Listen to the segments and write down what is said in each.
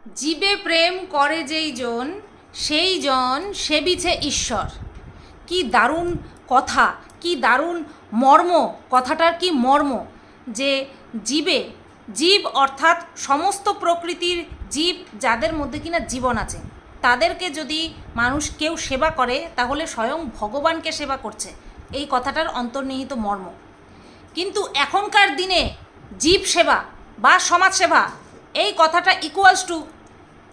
জীবে প্রেম করে যেই জন সেই জন সেবিছে ঈশ্বর। কি দারুণ কথা, কি দারুণ মর্ম, কথাটার কি মর্ম যে জীব অর্থাৎ সমস্ত প্রকৃতির জীব যাদের মধ্যে কিনা জীবন আছে তাদেরকে যদি মানুষ কেউ সেবা করে তাহলে স্বয়ং ভগবানকে সেবা করছে, এই কথাটার অন্তর্নিহিত মর্ম। কিন্তু এখনকার দিনে জীব সেবা বা সমাজ সেবা এই কথাটা ইকুয়ালস টু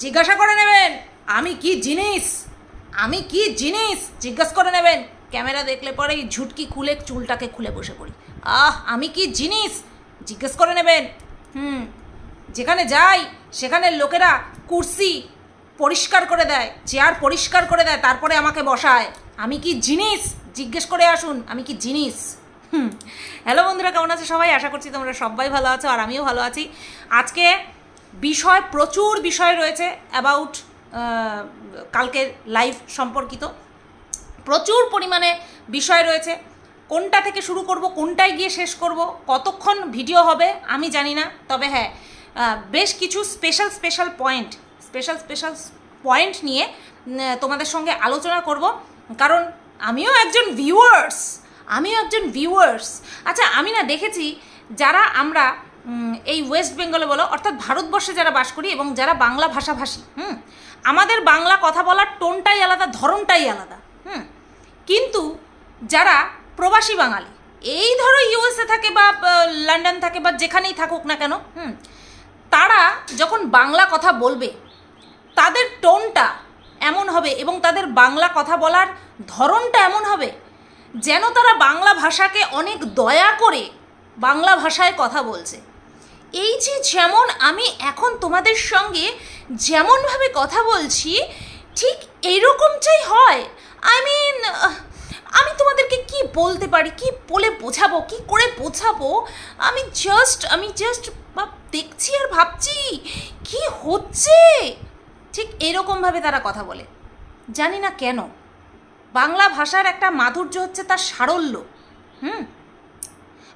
জিজ্ঞাসা করে নেবেন আমি কি জিনিস, আমি কি জিনিস জিজ্ঞাসা করে নেবেন। ক্যামেরা দেখলে পরেই ঝুটকি খুলে চুলটাকে খুলে বসে পড়ি, আমি কি জিনিস জিজ্ঞেস করে নেবেন। যেখানে যাই সেখানে লোকেরা কুর্সি পরিষ্কার করে দেয়, চেয়ার পরিষ্কার করে দেয়, তারপরে আমাকে বসায়। আমি কি জিনিস জিজ্ঞেস করে আসুন, আমি কি জিনিস। হ্যালো বন্ধুরা, কেমন আছে সবাই? আশা করছি তোমরা সবাই ভালো আছো আর আমিও ভালো আছি। আজকে প্রচুর বিষয় রয়েছে অ্যাবাউট কালকের লাইভ সম্পর্কিত, প্রচুর পরিমাণে বিষয় রয়েছে। কোনটা থেকে শুরু করব, কোনটায় গিয়ে শেষ করব, কতক্ষণ ভিডিও হবে আমি জানি না। তবে হ্যাঁ, বেশ কিছু স্পেশাল পয়েন্ট নিয়ে তোমাদের সঙ্গে আলোচনা করব, কারণ আমিও একজন ভিউয়ার্স। আচ্ছা, আমি না দেখেছি যারা আমরা এই ওয়েস্ট বেঙ্গলে বলো অর্থাৎ ভারতবর্ষে যারা বাস করি এবং যারা বাংলা ভাষাভাষী, আমাদের বাংলা কথা বলার টোনটাই আলাদা, ধরনটাই আলাদা। কিন্তু যারা প্রবাসী বাঙালি, এই ধরো ইউএসএ থাকে বা লন্ডন থাকে বা যেখানেই থাকুক না কেন, তারা যখন বাংলা কথা বলবে তাদের টোনটা এমন হবে এবং তাদের বাংলা কথা বলার ধরনটা এমন হবে যেন তারা বাংলা ভাষাকে অনেক দয়া করে বাংলা ভাষায় কথা বলছে। এই যে যেমন আমি এখন তোমাদের সঙ্গে যেমনভাবে কথা বলছি ঠিক এইরকমটাই হয়। আমি তোমাদেরকে কি বলতে পারি, কি বলে বোঝাবো, কি করে বোঝাবো। আমি জাস্ট দেখছি আর ভাবছি কি হচ্ছে, ঠিক এরকমভাবে তারা কথা বলে। জানি না কেন। বাংলা ভাষার একটা মাধুর্য হচ্ছে তার সারল্য।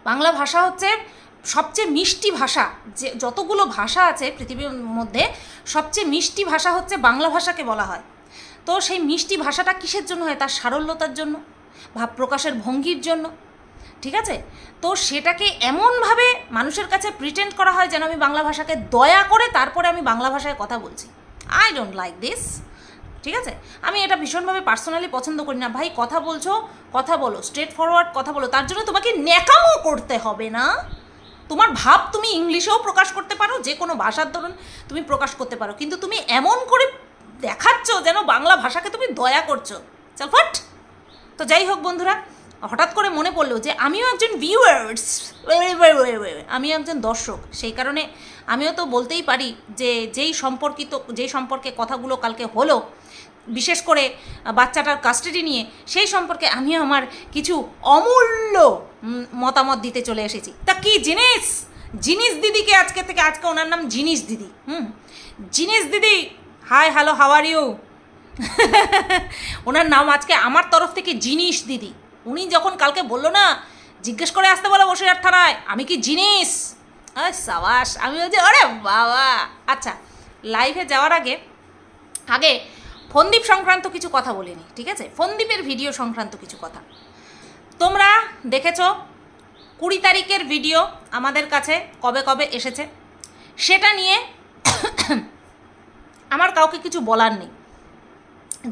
বাংলা ভাষা হচ্ছে সবচেয়ে মিষ্টি ভাষা, যে যতগুলো ভাষা আছে পৃথিবীর মধ্যে সবচেয়ে মিষ্টি ভাষা হচ্ছে বাংলা ভাষাকে বলা হয়। তো সেই মিষ্টি ভাষাটা কিসের জন্য হয়? তার সারল্যতার জন্য, ভাব প্রকাশের ভঙ্গির জন্য। ঠিক আছে, তো সেটাকে এমনভাবে মানুষের কাছে প্রিটেন্ড করা হয় যেন আমি বাংলা ভাষাকে দয়া করে তারপরে আমি বাংলা ভাষায় কথা বলছি। I don't like this. ঠিক আছে, আমি এটা ভীষণভাবে পার্সোনালি পছন্দ করি না। ভাই, কথা বলছো, কথা বলো, স্ট্রেট ফরওয়ার্ড কথা বলো। তার জন্য তোমাকে ন্যাকামো করতে হবে না। তোমার ভাব তুমি ইংলিশেও প্রকাশ করতে পারো, যে কোনো ভাষার ধরুন তুমি প্রকাশ করতে পারো, কিন্তু তুমি এমন করে দেখাচ্ছ যেন বাংলা ভাষাকে তুমি দয়া করছো। চল ফট। তো যাই হোক বন্ধুরা, হঠাৎ করে মনে পড়লো যে আমিও একজন ভিউয়ার্স, আমি একজন দর্শক। সেই কারণে আমিও তো বলতেই পারি যে যেই সম্পর্কে কথাগুলো কালকে হলো, বিশেষ করে বাচ্চাটার কাস্টাডি নিয়ে, সেই সম্পর্কে আমিও আমার কিছু অমূল্য মতামত দিতে চলে এসেছি। তা কি জিনিস দিদিকে আজকে ওনার নাম জিনিস দিদি। জিনিস দিদি, hi hello how are you. ওনার নাম আজকে আমার তরফ থেকে জিনিস দিদি। উনি যখন কালকে বললো না জিজ্ঞেস করে আসতে বলো বসিরহাট থানায় আমি কি জিনিস, সাবাস। আমি বলছি আরে বাবা। আচ্ছা, লাইভে যাওয়ার আগে ফোনদ্বীপ সংক্রান্ত কিছু কথা বলিনি, ঠিক আছে? ফোনদ্বীপের ভিডিও সংক্রান্ত কিছু কথা তোমরা দেখেছো। 20 তারিখের ভিডিও আমাদের কাছে কবে এসেছে, সেটা নিয়ে আমার কাউকে কিছু বলার নেই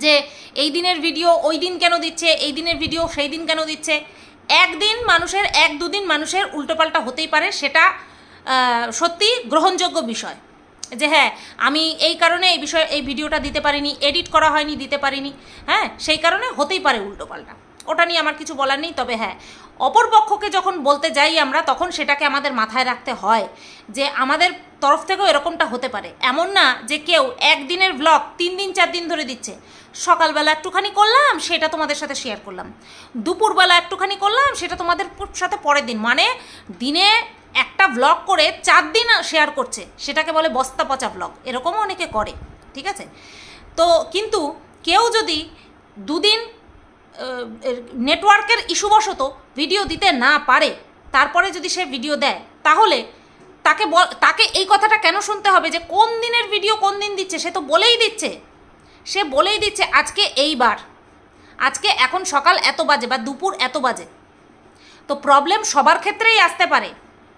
যে এই দিনের ভিডিও ওই দিন কেন দিচ্ছে, এই দিনের ভিডিও সেই দিন কেন দিচ্ছে। একদিন মানুষের 1-2 দিন মানুষের উল্টোপাল্টা হতেই পারে, সেটা সত্যি গ্রহণযোগ্য বিষয়। যে হ্যাঁ, আমি এই কারণে এই ভিডিওটা দিতে পারিনি, এডিট করা হয়নি, দিতে পারিনি, সেই কারণে হতেই পারে উল্টোপাল্টা, ওটা নিয়ে আমার কিছু বলার নেই। তবে হ্যাঁ, অপর পক্ষকে যখন বলতে যাই আমরা, তখন সেটাকে আমাদের মাথায় রাখতে হয় যে আমাদের তরফ থেকেও এরকমটা হতে পারে। এমন না যে কেউ একদিনের ব্লগ 3 দিন 4 দিন ধরে দিচ্ছে। সকালবেলা একটুখানি করলাম, সেটা তোমাদের সাথে শেয়ার করলাম, দুপুরবেলা একটুখানি করলাম, সেটা তোমাদের সাথে পরের দিন, মানে দিনে একটা ব্লগ করে 4 দিন শেয়ার করছে, সেটাকে বলে বস্তা পচা ব্লগ। এরকমও অনেকে করে, ঠিক আছে? তো কিন্তু কেউ যদি 2 দিন নেটওয়ার্কের ইস্যুবশত ভিডিও দিতে না পারে, তারপরে যদি সে ভিডিও দেয়, তাহলে তাকে এই কথাটা কেন শুনতে হবে যে কোন দিনের ভিডিও কোন দিন দিচ্ছে? সে তো বলেই দিচ্ছে আজকে এইবার, আজকে এখন সকাল এত বাজে বা দুপুর এত বাজে। তো প্রবলেম সবার ক্ষেত্রেই আসতে পারে,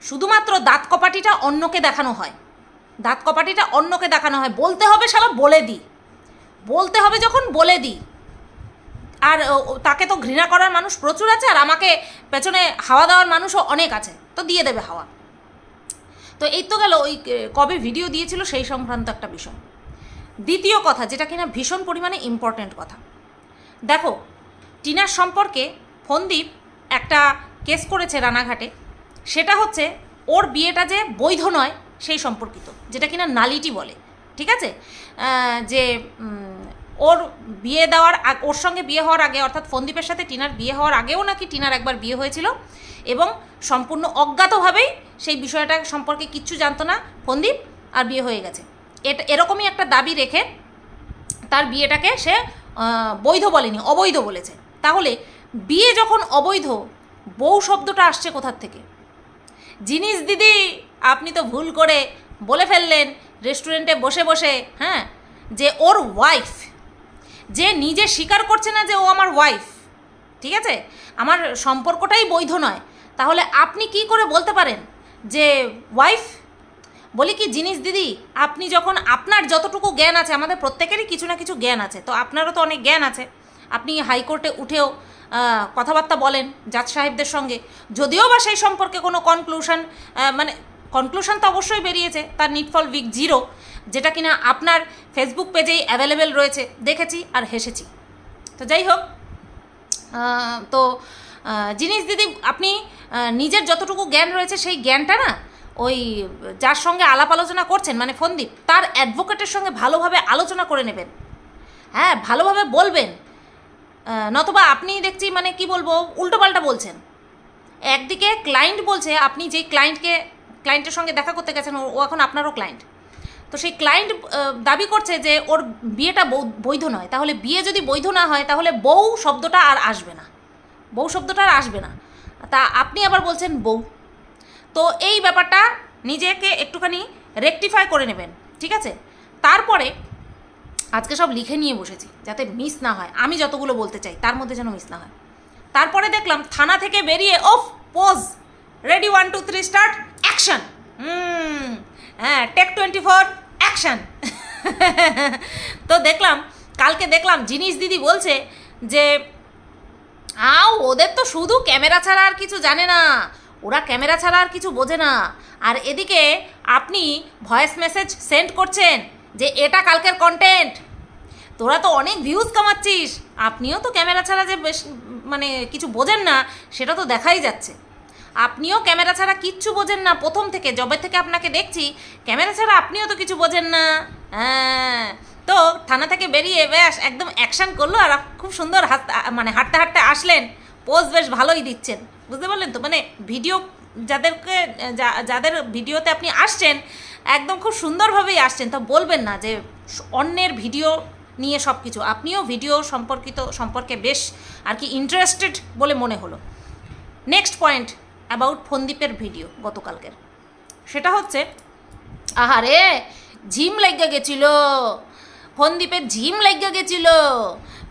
শুধুমাত্র দাঁত কপাটিটা অন্যকে দেখানো হয়, বলতে হবে শালা বলতে হবে যখন বলে দিই। আর তাকে তো ঘৃণা করার মানুষ প্রচুর আছে, আর আমাকে পেছনে হাওয়া দেওয়ার মানুষও অনেক আছে, তো দিয়ে দেবে হাওয়া। তো এই তো গেল ওই কবে ভিডিও দিয়েছিল সেই সংক্রান্ত একটা বিষয়। দ্বিতীয় কথা, যেটা কিনা ভীষণ পরিমাণে ইম্পর্ট্যান্ট কথা, দেখো টিনার সম্পর্কে ফোনদীপ একটা কেস করেছে রানাঘাটে, সেটা হচ্ছে ওর বিয়েটা যে বৈধ নয় সেই সম্পর্কিত, যেটা কিনা নালিটি বলে, ঠিক আছে? যে ওর বিয়ে দেওয়ার ওর সঙ্গে বিয়ে হওয়ার আগে, অর্থাৎ ফোনদীপের সাথে টিনার বিয়ে হওয়ার আগেও নাকি টিনার একবার বিয়ে হয়েছিল, এবং সম্পূর্ণ অজ্ঞাতভাবেই সেই বিষয়টা সম্পর্কে কিচ্ছু জানতো না ফোনদীপ, আর বিয়ে হয়ে গেছে। এরকমই একটা দাবি রেখে তার বিয়েটাকে সে বৈধ বলেনি, অবৈধ বলেছে। তাহলে বিয়ে যখন অবৈধ, বউ শব্দটা আসছে কোথার থেকে? জিনিস দিদি আপনি তো ভুল করে বলে ফেললেন রেস্টুরেন্টে বসে বসে, হ্যাঁ, যে ওর ওয়াইফ, যে নিজে স্বীকার করছে না যে ও আমার ওয়াইফ, ঠিক আছে, আমার সম্পর্কটাই বৈধ নয়, তাহলে আপনি কি করে বলতে পারেন যে ওয়াইফ? বলি কি জিনিস দিদি, আপনি যখন আপনার যতটুকু জ্ঞান আছে, আমাদের প্রত্যেকেরই কিছু না কিছু জ্ঞান আছে, তো আপনারও তো অনেক জ্ঞান আছে, আপনি হাইকোর্টে উঠেও কথাবার্তা বলেন জাজ সাহেবদের সঙ্গে, যদিও বা সেই সম্পর্কে কোনো কনক্লুশন তো অবশ্যই বেরিয়েছে, তার নিটফল উইক 0, যেটা কিনা আপনার ফেসবুক পেজেই অ্যাভেলেবেল রয়েছে, দেখেছি আর হেসেছি। তো যাই হোক, তো জিনিস দিদি আপনি নিজের যতটুকু জ্ঞান রয়েছে সেই জ্ঞানটা না ওই যার সঙ্গে আলাপ আলোচনা করছেন মানে ফোনদীপ, তার অ্যাডভোকেটের সঙ্গে ভালোভাবে আলোচনা করে নেবেন, হ্যাঁ, ভালোভাবে বলবেন, নতবা আপনি দেখছি মানে কি বলবো উল্টোপাল্টা বলছেন। একদিকে ক্লায়েন্ট বলছে, আপনি যেই ক্লায়েন্টের সঙ্গে দেখা করতে গেছেন, ও এখন আপনারও ক্লায়েন্ট, তো সেই ক্লায়েন্ট দাবি করছে যে ওর বিয়েটা বৈধ নয়। তাহলে বিয়ে যদি বৈধ না হয় তাহলে বউ শব্দটা আর আসবে না, তা আপনি আবার বলছেন বউ। তো এই ব্যাপারটা নিজেকে একটুখানি রেকটিফাই করে নেবেন, ঠিক আছে? তারপরে আজকে সব লিখে নিয়ে বসেছি যাতে মিস না হয়, আমি যতগুলো বলতে চাই তার মধ্যে যেন মিস না হয়। তারপরে দেখলাম থানা থেকে বেরিয়ে পোজ রেডি 1 2 3 স্টার্ট অ্যাকশন, হ্যাঁ টেক 24 অ্যাকশন। তো কালকে দেখলাম জিনিস দিদি বলছে যে ওদের তো শুধু ক্যামেরা ছাড়া আর কিছু জানে না, ওরা ক্যামেরা ছাড়া আর কিছু বোঝে না। আর এদিকে আপনি ভয়েস মেসেজ সেন্ড করছেন যে এটা কালকের কন্টেন্ট, তোরা তো অনেক ভিউজ কামাচ্ছিস, আপনিও তো ক্যামেরা ছাড়া যে বেশ মানে কিছু বোঝেন না সেটা তো দেখাই যাচ্ছে। আপনিও ক্যামেরা ছাড়া কিচ্ছু বোঝেন না, প্রথম থেকে যবে থেকে আপনাকে দেখছি ক্যামেরা ছাড়া আপনিও তো কিছু বোঝেন না। হ্যাঁ, তো থানা থেকে বেরিয়ে বেশ একদম অ্যাকশান করলো, আর খুব সুন্দর হাঁটতে হাঁটতে আসলেন, পোজ বেশ ভালোই দিচ্ছেন, বুঝতে পারলেন তো? মানে ভিডিও যাদের ভিডিওতে আপনি আসছেন একদম খুব সুন্দরভাবেই আসছেন, তো বলবেন না যে অন্যের ভিডিও নিয়ে সব কিছু, আপনিও ভিডিও সম্পর্কে বেশ আর কি ইন্টারেস্টেড বলে মনে হলো। নেক্সট পয়েন্ট অ্যাবাউট ফোনদীপের ভিডিও গতকালকের, সেটা হচ্ছে আহারে ঝিম লেগে গেছিল, ফোনদীপের ঝিম লেগে গেছিল,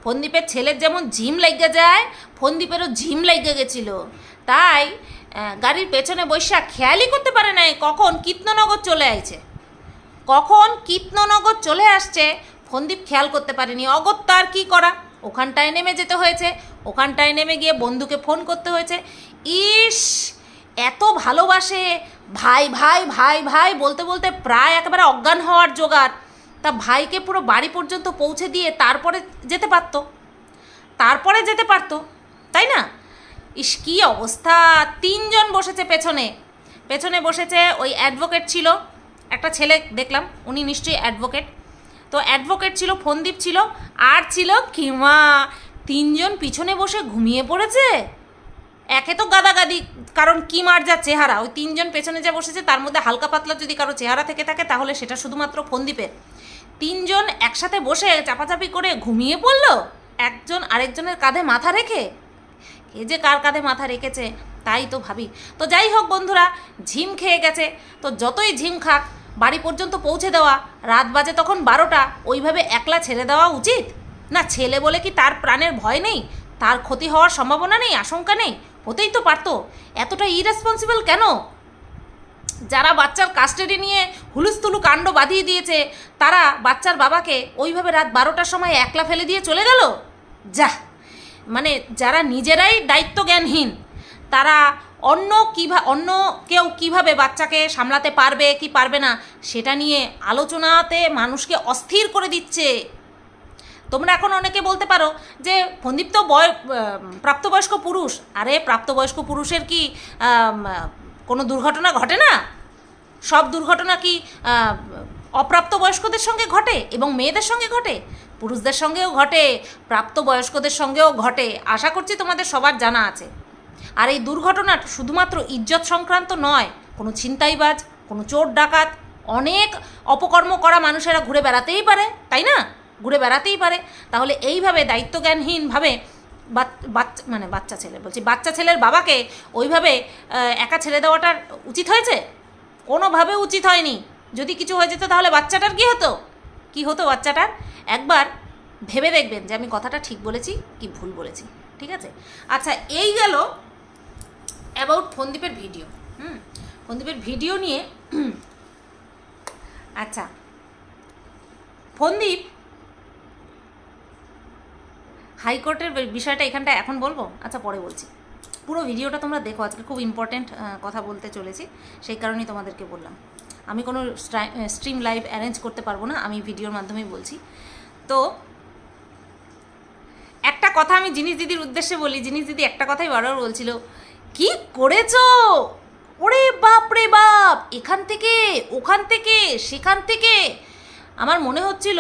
ফোনদীপের ছেলের যেমন ঝিম লেগে যায় ফোনদীপেরও ঝিম লেগে গেছিল, তাই গাড়ির পেছনে বসে খেয়ালই করতে পারে নাই কখন কীর্তনগর চলে আসছে, ফোনদীপ খেয়াল করতে পারেনি। অগত্যা আর কী করা, ওখানটায় নেমে যেতে হয়েছে, ওখানটায় নেমে গিয়ে বন্ধুকে ফোন করতে হয়েছে। ইস এত ভালোবাসে, ভাই ভাই ভাই ভাই বলতে বলতে প্রায় একেবারে অজ্ঞান হওয়ার জোগাড়, তা ভাইকে পুরো বাড়ি পর্যন্ত পৌঁছে দিয়ে তারপরে যেতে পারতো, তাই না? ইস কী অবস্থা, 3 জন বসেছে পেছনে বসেছে, ওই অ্যাডভোকেট ছিল, একটা ছেলে দেখলাম, উনি নিশ্চয়ই অ্যাডভোকেট, তো অ্যাডভোকেট ছিল, ফোনদীপ ছিল, আর ছিল কিমা। 3 জন পিছনে বসে ঘুমিয়ে পড়েছে। একে তো গাদাগাদি, কারণ কিমার যা চেহারা, ওই 3 জন পেছনে যা বসেছে তার মধ্যে হালকা পাতলা যদি কারো চেহারা থেকে থাকে তাহলে সেটা শুধুমাত্র ফোনদীপের। 3 জন একসাথে বসে চাপাচাপি করে ঘুমিয়ে পড়লো, একজন আরেকজনের কাঁধে মাথা রেখে। কে যে কার কাঁধে মাথা রেখেছে তাই তো ভাবি। তো যাই হোক বন্ধুরা, ঝিম খেয়ে গেছে, তো যতই ঝিম খাক বাড়ি পর্যন্ত পৌঁছে দেওয়া, রাত বাজে তখন 12টা, ওইভাবে একলা ছেড়ে দেওয়া উচিত না? ছেলে বলে কি তার প্রাণের ভয় নেই, তার ক্ষতি হওয়ার সম্ভাবনা নেই, আশঙ্কা নেই? হতেই তো পারতো। এতটা ইরেসপন্সিবল কেন? যারা বাচ্চার কাস্টাডি নিয়ে হুলুস্থুলু কাণ্ড বাঁধিয়ে দিয়েছে, তারা বাচ্চার বাবাকে ওইভাবে রাত 12টার সময় একলা ফেলে দিয়ে চলে গেল। যা, মানে যারা নিজেরাই দায়িত্বজ্ঞানহীন, তারা অন্য কেউ কীভাবে বাচ্চাকে সামলাতে পারবে কি পারবে না সেটা নিয়ে আলোচনাতে মানুষকে অস্থির করে দিচ্ছে। তোমরা এখন অনেকে বলতে পারো যে ফন্দীপ তো প্রাপ্তবয়স্ক পুরুষ। আরে প্রাপ্তবয়স্ক পুরুষের কি কোনো দুর্ঘটনা ঘটে না? সব দুর্ঘটনা কি অপ্রাপ্তবয়স্কদের সঙ্গে ঘটে এবং মেয়েদের সঙ্গে ঘটে? পুরুষদের সঙ্গেও ঘটে, প্রাপ্তবয়স্কদের সঙ্গেও ঘটে। আশা করছি তোমাদের সবার জানা আছে। আর এই দুর্ঘটনা শুধুমাত্র ইজ্জত সংক্রান্ত নয়, কোনো ছিনতাইবাজ, কোনো চোর ডাকাত, অনেক অপকর্ম করা মানুষেরা ঘুরে বেড়াতেই পারে, তাই না? ঘুরে বেড়াতেই পারে। তাহলে এইভাবে দায়িত্বজ্ঞানহীনভাবে বাচ্চা ছেলের বাবাকে ওইভাবে একা ছেড়ে দেওয়াটা উচিত হয়েছে? কোনোভাবে উচিত হয়নি। যদি কিছু হয়ে যেত তাহলে বাচ্চাটার কি হতো বাচ্চাটার? একবার ভেবে দেখবেন যে আমি কথাটা ঠিক বলেছি কি ভুল বলেছি, ঠিক আছে? আচ্ছা, এই গেল অ্যাবাউট ফন্দীপের ভিডিও। ফন্দীপের ভিডিও নিয়ে আচ্ছা, ফন্দীপ হাইকোর্টের বিষয়টা এখানটা এখন বলবো? আচ্ছা, পরে বলছি। পুরো ভিডিওটা তোমরা দেখো, আজকে খুব ইম্পর্টেন্ট কথা বলতে চলেছি, সেই কারণেই তোমাদেরকে বললাম। আমি কোনো স্ট্রিম লাইভ অ্যারেঞ্জ করতে পারবো না, আমি ভিডিওর মাধ্যমেই বলছি। তো একটা কথা আমি জিনিস দিদির উদ্দেশ্যে বলি। জিনিস দিদি একটা কথাই বারবার বলছিল, কি করেছো? ওরে বাপ রে বাপ, এখান থেকে ওখান থেকে সেখান থেকে। আমার মনে হচ্ছিল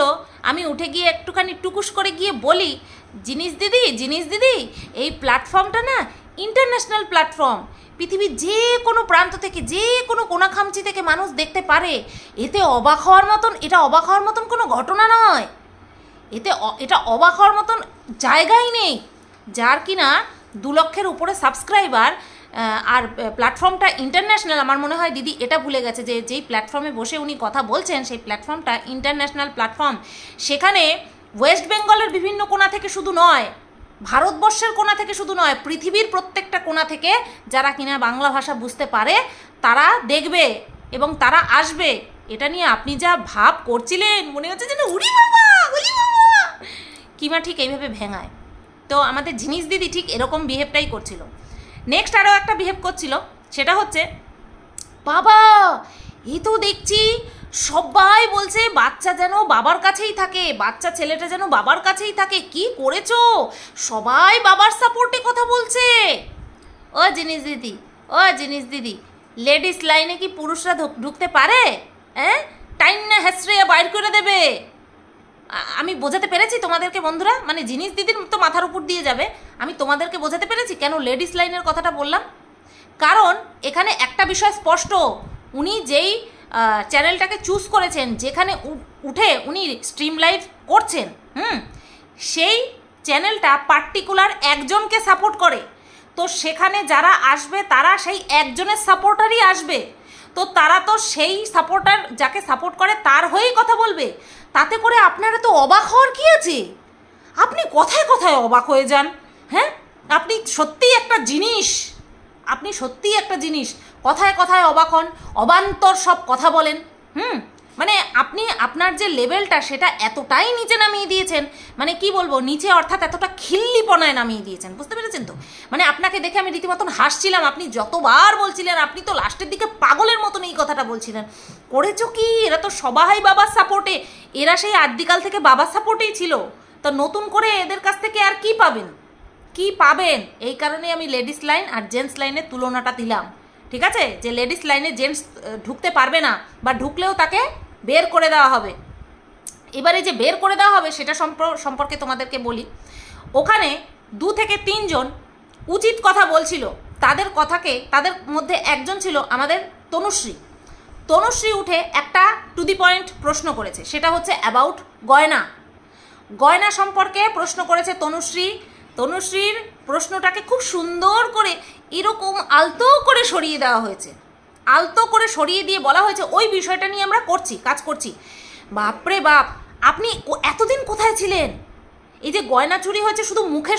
আমি উঠে গিয়ে একটুখানি টুকুস করে গিয়ে বলি, জিনিস দিদি এই প্ল্যাটফর্মটা না ইন্টারন্যাশনাল প্ল্যাটফর্ম, পৃথিবীর যে কোনো প্রান্ত থেকে, যে কোনো কোনাখামচি থেকে মানুষ দেখতে পারে। এটা অবাক হওয়ার মতন কোনো ঘটনা নয়। এটা অবাক হওয়ার মতন জায়গাই নেই। যার কিনা 2 লক্ষের উপরে সাবস্ক্রাইবার, আর প্ল্যাটফর্মটা ইন্টারন্যাশনাল। আমার মনে হয় দিদি এটা ভুলে গেছে যে যেই প্ল্যাটফর্মে বসে উনি কথা বলছেন সেই প্ল্যাটফর্মটা ইন্টারন্যাশনাল প্ল্যাটফর্ম। সেখানে ওয়েস্ট বেঙ্গলের বিভিন্ন কোণা থেকে শুধু নয়, ভারতবর্ষের কোণা থেকে শুধু নয়, পৃথিবীর প্রত্যেকটা কোণা থেকে যারা কিনা বাংলা ভাষা বুঝতে পারে তারা দেখবে এবং তারা আসবে। এটা নিয়ে আপনি যা ভাব করছিলেন, মনে হচ্ছে যেন উড়ি বাবা কিমা ঠিক এইভাবে ভেঙায়। তো আমাদের জিনিস দিদি ঠিক এরকম বিহেভটাই করছিল। নেক্সট আরও একটা বিহেভ করছিল, সেটা হচ্ছে, বাবা এই তো দেখছি সবাই বলছে বাচ্চা যেন বাবার কাছেই থাকে, বাচ্চা ছেলেটা যেন বাবার কাছেই থাকে। কি করেছো? সবাই বাবার সাপোর্টে কথা বলছে। ও জিনিস দিদি, লেডিস লাইনে কি পুরুষরা ঢুকতে পারে? টাইম না হেসড়ে বাইর করে দেবে। আমি বোঝাতে পেরেছি তোমাদেরকে বন্ধুরা? মানে জিনিস দিদির তো মাথার উপর দিয়ে যাবে। আমি তোমাদেরকে বোঝাতে পেরেছি কেন লেডিস লাইনের কথাটা বললাম? কারণ এখানে একটা বিষয় স্পষ্ট, উনি যেই চ্যানেলটাকে চুজ করেছেন, যেখানে উঠে উনি স্ট্রিম লাইভ করছেন, সেই চ্যানেলটা পার্টিকুলার একজনকে সাপোর্ট করে। তো সেখানে যারা আসবে তারা সেই একজনের সাপোর্টারই আসবে। তো তারা তো সেই সাপোর্টার যাকে সাপোর্ট করে তার হয়েই কথা বলবে। তাতে করে আপনারা তো অবাক হওয়ার কি আছে? আপনি কথায় কথায় অবাক হয়ে যান। হ্যাঁ, আপনি সত্যিই একটা জিনিস, কথায় কথায় অবাক হন, অবান্তর সব কথা বলেন। মানে আপনি আপনার যে লেভেলটা সেটা এতটাই নিচে নামিয়ে দিয়েছেন, মানে কি বলবো, নিচে অর্থাৎ এতটা খিল্লিপনায় নামিয়ে দিয়েছেন। বুঝতে পেরেছেন তো? মানে আপনাকে দেখে আমি রীতিমতন হাসছিলাম। আপনি যতবার বলছিলেন, আপনি তো লাস্টের দিকে পাগলের মতন এই কথাটা বলছিলেন, করেছো কি? এরা তো সবাই বাবার সাপোর্টে, এরা সেই আদিকাল থেকে বাবার সাপোর্টেই ছিল। তো নতুন করে এদের কাছ থেকে আর কি পাবেন? এই কারণে আমি লেডিস লাইন আর জেন্টস লাইনের তুলনাটা দিলাম। ঠিক আছে, যে লেডিস লাইনে জেন্টস ঢুকতে পারবে না, বা ঢুকলেও তাকে বের করে দেওয়া হবে। এবারে যে বের করে দেওয়া হবে সেটা সম্পর্কে তোমাদেরকে বলি। ওখানে 2 থেকে 3 জন উচিত কথা বলছিল। তাদের মধ্যে একজন ছিল আমাদের তনুশ্রী উঠে একটা টু দি পয়েন্ট প্রশ্ন করেছে, সেটা হচ্ছে অ্যাবাউট গয়না সম্পর্কে প্রশ্ন করেছে তনুশ্রী। তনুশ্রীর প্রশ্নটাকে খুব সুন্দর করে এরকম আলতো করে সরিয়ে দেওয়া হয়েছে, আলতো করে সরিয়ে দিয়ে বলা হয়েছে ওই বিষয়টা নিয়ে আমরা কাজ করছি। বাপরে বাপ, আপনি এতদিন কোথায় ছিলেন? এই যে গয়না চুরি হয়েছে শুধু মুখে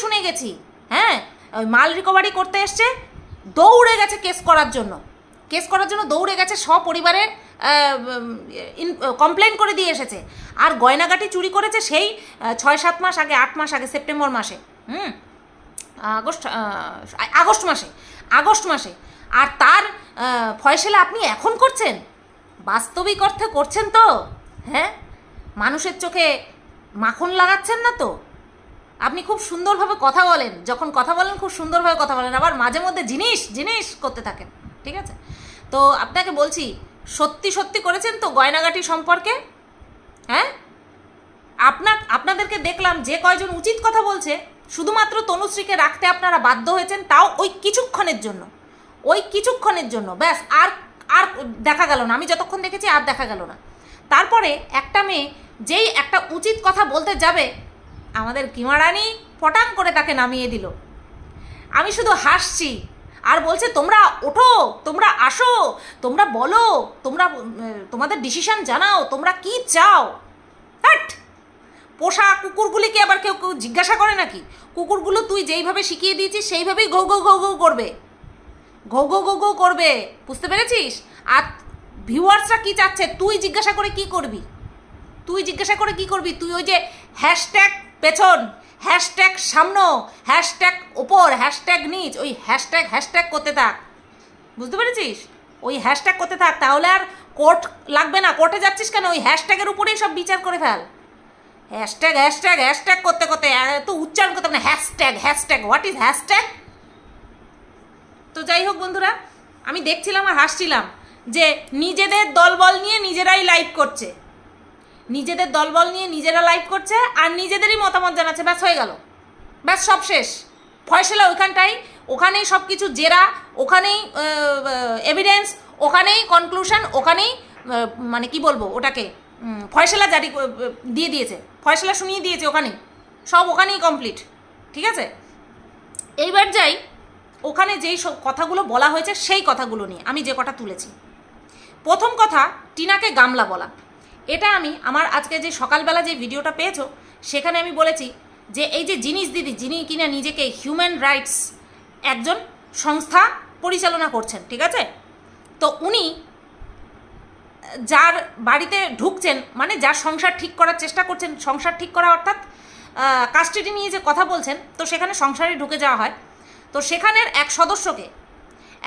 শুনে গেছি। হ্যাঁ, ওই মাল রিকভারি করতে এসছে, দৌড়ে গেছে কেস করার জন্য দৌড়ে গেছে, সপরিবারে কমপ্লেন করে দিয়ে এসেছে। আর গয়নাগাটি চুরি করেছে সেই 6-7 মাস আগে, 8 মাস আগে, সেপ্টেম্বর মাসে, আগস্ট মাসে। আর তার ফয়সালা আপনি এখন করছেন, বাস্তবিক অর্থে করছেন তো? হ্যাঁ, মানুষের চোখে মাখন লাগাচ্ছেন না তো? আপনি খুব সুন্দরভাবে কথা বলেন, যখন কথা বলেন খুব সুন্দরভাবে কথা বলেন, আবার মাঝে মধ্যে জিনিস করতে থাকেন, ঠিক আছে? তো আপনাকে বলছি, সত্যি করেছেন তো গয়নাগাটি সম্পর্কে? হ্যাঁ, আপনাদেরকে দেখলাম যে কয়জন উচিত কথা বলছে, শুধুমাত্র তনুশ্রীকে রাখতে আপনারা বাধ্য হয়েছেন, তাও ওই কিছুক্ষণের জন্য ব্যাস। আর দেখা গেল না, আমি যতক্ষণ দেখেছি আর দেখা গেল না। তারপরে একটা মেয়ে যেই একটা উচিত কথা বলতে যাবে, আমাদের কিমা রানী ফটাং করে তাকে নামিয়ে দিল। আমি শুধু হাসছি আর বলছে তোমরা ওঠো, তোমরা আসো, তোমরা বলো, তোমরা তোমাদের ডিসিশন জানাও, তোমরা কি চাও। হাট, পোষা কুকুরগুলিকে আবার কেউ জিজ্ঞাসা করে নাকি? কুকুরগুলো তুই যেইভাবে শিখিয়ে দিয়েছিস সেইভাবেই ঘৌ ঘৌ ঘৌ ঘৌ করবে, বুঝতে পেরেছিস? আর ভিউয়ার্সরা কি চাচ্ছে তুই জিজ্ঞাসা করে কি করবি? তুই ওই যে হ্যাশট্যাগ পেছন, হ্যাশট্যাগ সামনে, হ্যাশট্যাগ ওপর, হ্যাশট্যাগ নিচ, ওই হ্যাশট্যাগ করতে থাক, বুঝতে পেরেছিস? ওই হ্যাশট্যাগ করতে থাক, তাহলে আর কোর্ট লাগবে না। কোর্টে যাচ্ছিস কেন? ওই হ্যাশট্যাগের উপরেই সব বিচার করে ফেল। হ্যাশট্যাগ করতে তো উচ্চারণ করতে না, হ্যাশট্যাগ হোয়াট ইজ হ্যাশট্যাগ? তো যাই হোক বন্ধুরা, আমি দেখছিলাম আর হাসছিলাম যে নিজেদের দলবল নিয়ে নিজেরাই লাইভ করছে, আর নিজেদেরই মতামত জানাচ্ছে, ব্যাস হয়ে গেল, ব্যাস সব শেষ। ফয়সালা ওখানেই সব কিছু জেরা, ওখানেই এভিডেন্স, ওখানেই কনক্লুশন, ওখানেই মানে কি বলবো ওটাকে, ফয়সালা জারি দিয়ে দিয়েছে, ফয়সালা শুনিয়ে দিয়েছে, ওখানেই কমপ্লিট, ঠিক আছে? এইবার যাই, ওখানে যেই সব কথাগুলো বলা হয়েছে সেই কথাগুলো নিয়ে আমি যে কথা তুলেছি। প্রথম কথা, টিনাকে গামলা বলা। এটা আমি আমার আজকে যে সকালবেলা যে ভিডিওটা পেয়েছো সেখানে আমি বলেছি যে এই যে জিনিস দিদি, যিনি কিনা নিজেকে হিউম্যান রাইটস একজন সংস্থা পরিচালনা করছেন, ঠিক আছে? তো উনি যার বাড়িতে ঢুকছেন, মানে যার সংসার ঠিক করার চেষ্টা করছেন, সংসার ঠিক করা অর্থাৎ কাস্টাডি নিয়ে যে কথা বলছেন, তো সেখানে সংসারে ঢুকে যাওয়া হয়। তো সেখানের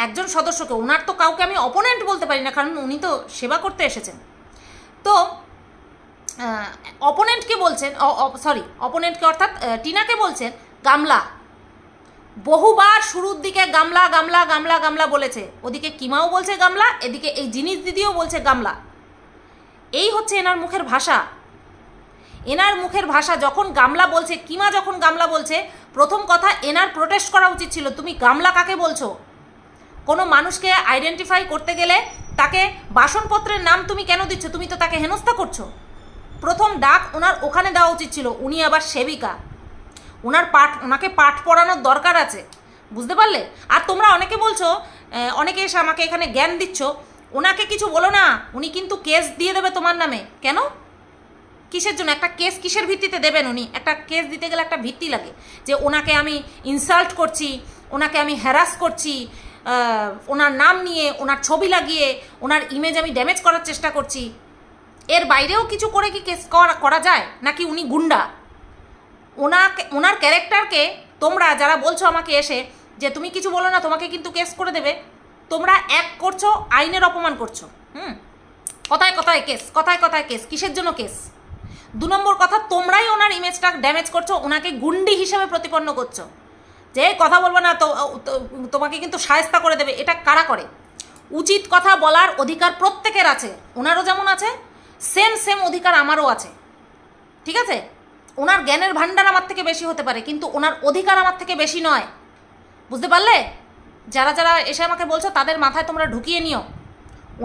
একজন সদস্যকে, ওনার তো কাউকে আমি অপোনেন্ট বলতে পারি না, কারণ উনি তো সেবা করতে এসেছেন। তো অপোনেন্টকে অর্থাৎ টিনাকে বলছেন গামলা। বহুবার শুরুর দিকে গামলা বলেছে, ওদিকে কিমাও বলছে গামলা, এদিকে এই জিনিস দিদিও বলছে গামলা। এই হচ্ছে এনার মুখের ভাষা। যখন গামলা বলছে, কিমা যখন গামলা বলছে, প্রথম কথা এনার প্রোটেস্ট করা উচিত ছিল, তুমি গামলা কাকে বলছো? কোনো মানুষকে আইডেন্টিফাই করতে গেলে তাকে বাসনপত্রের নাম তুমি কেন দিচ্ছ? তুমি তো তাকে হেনস্থা করছো। প্রথম ডাক ওনার ওখানে দেওয়া উচিত ছিল। উনি আবার সেবিকা, ওনাকে পাঠ পড়ানোর দরকার আছে, বুঝতে পারলে? আর তোমরা অনেকে বলছো, অনেকে এসে আমাকে এখানে জ্ঞান দিচ্ছ, ওনাকে কিছু বলো না, উনি কিন্তু কেস দিয়ে দেবে তোমার নামে। কেন? কিসের জন্য? একটা কেস কিসের ভিত্তিতে দেবেন? উনি একটা কেস দিতে গেলে একটা ভিত্তি লাগে, যে ওনাকে আমি ইনসাল্ট করছি, ওনাকে আমি হ্যারাস করছি, ওনার নাম নিয়ে, ওনার ছবি লাগিয়ে ওনার ইমেজ আমি ড্যামেজ করার চেষ্টা করছি। এর বাইরেও কিছু করে কি কেস করা যায়? নাকি উনি গুন্ডা? ওনার ক্যারেক্টারকে তোমরা যারা বলছো আমাকে এসে যে তুমি কিছু বলো না, তোমাকে কিন্তু কেস করে দেবে, তোমরা এক করছো, আইনের অপমান করছো। কথায় কথায় কেস। কিসের জন্য কেস? 2 নম্বর কথা, তোমরাই ওনার ইমেজটা ড্যামেজ করছো, ওনাকে গুন্ডি হিসেবে প্রতিপন্ন করছো, যে কথা বলবো না তো তোমাকে কিন্তু শায়েস্তা করে দেবে। এটা কারা করে? উচিত কথা বলার অধিকার প্রত্যেকের আছে, ওনারও যেমন আছে, সেম অধিকার আমারও আছে, ঠিক আছে? ওনার জ্ঞানের ভান্ডার আমার থেকে বেশি হতে পারে, কিন্তু ওনার অধিকার আমার থেকে বেশি নয়, বুঝতে পারলে? যারা যারা এসে আমাকে বলছো তাদের মাথায় তোমরা ঢুকিয়ে নিও,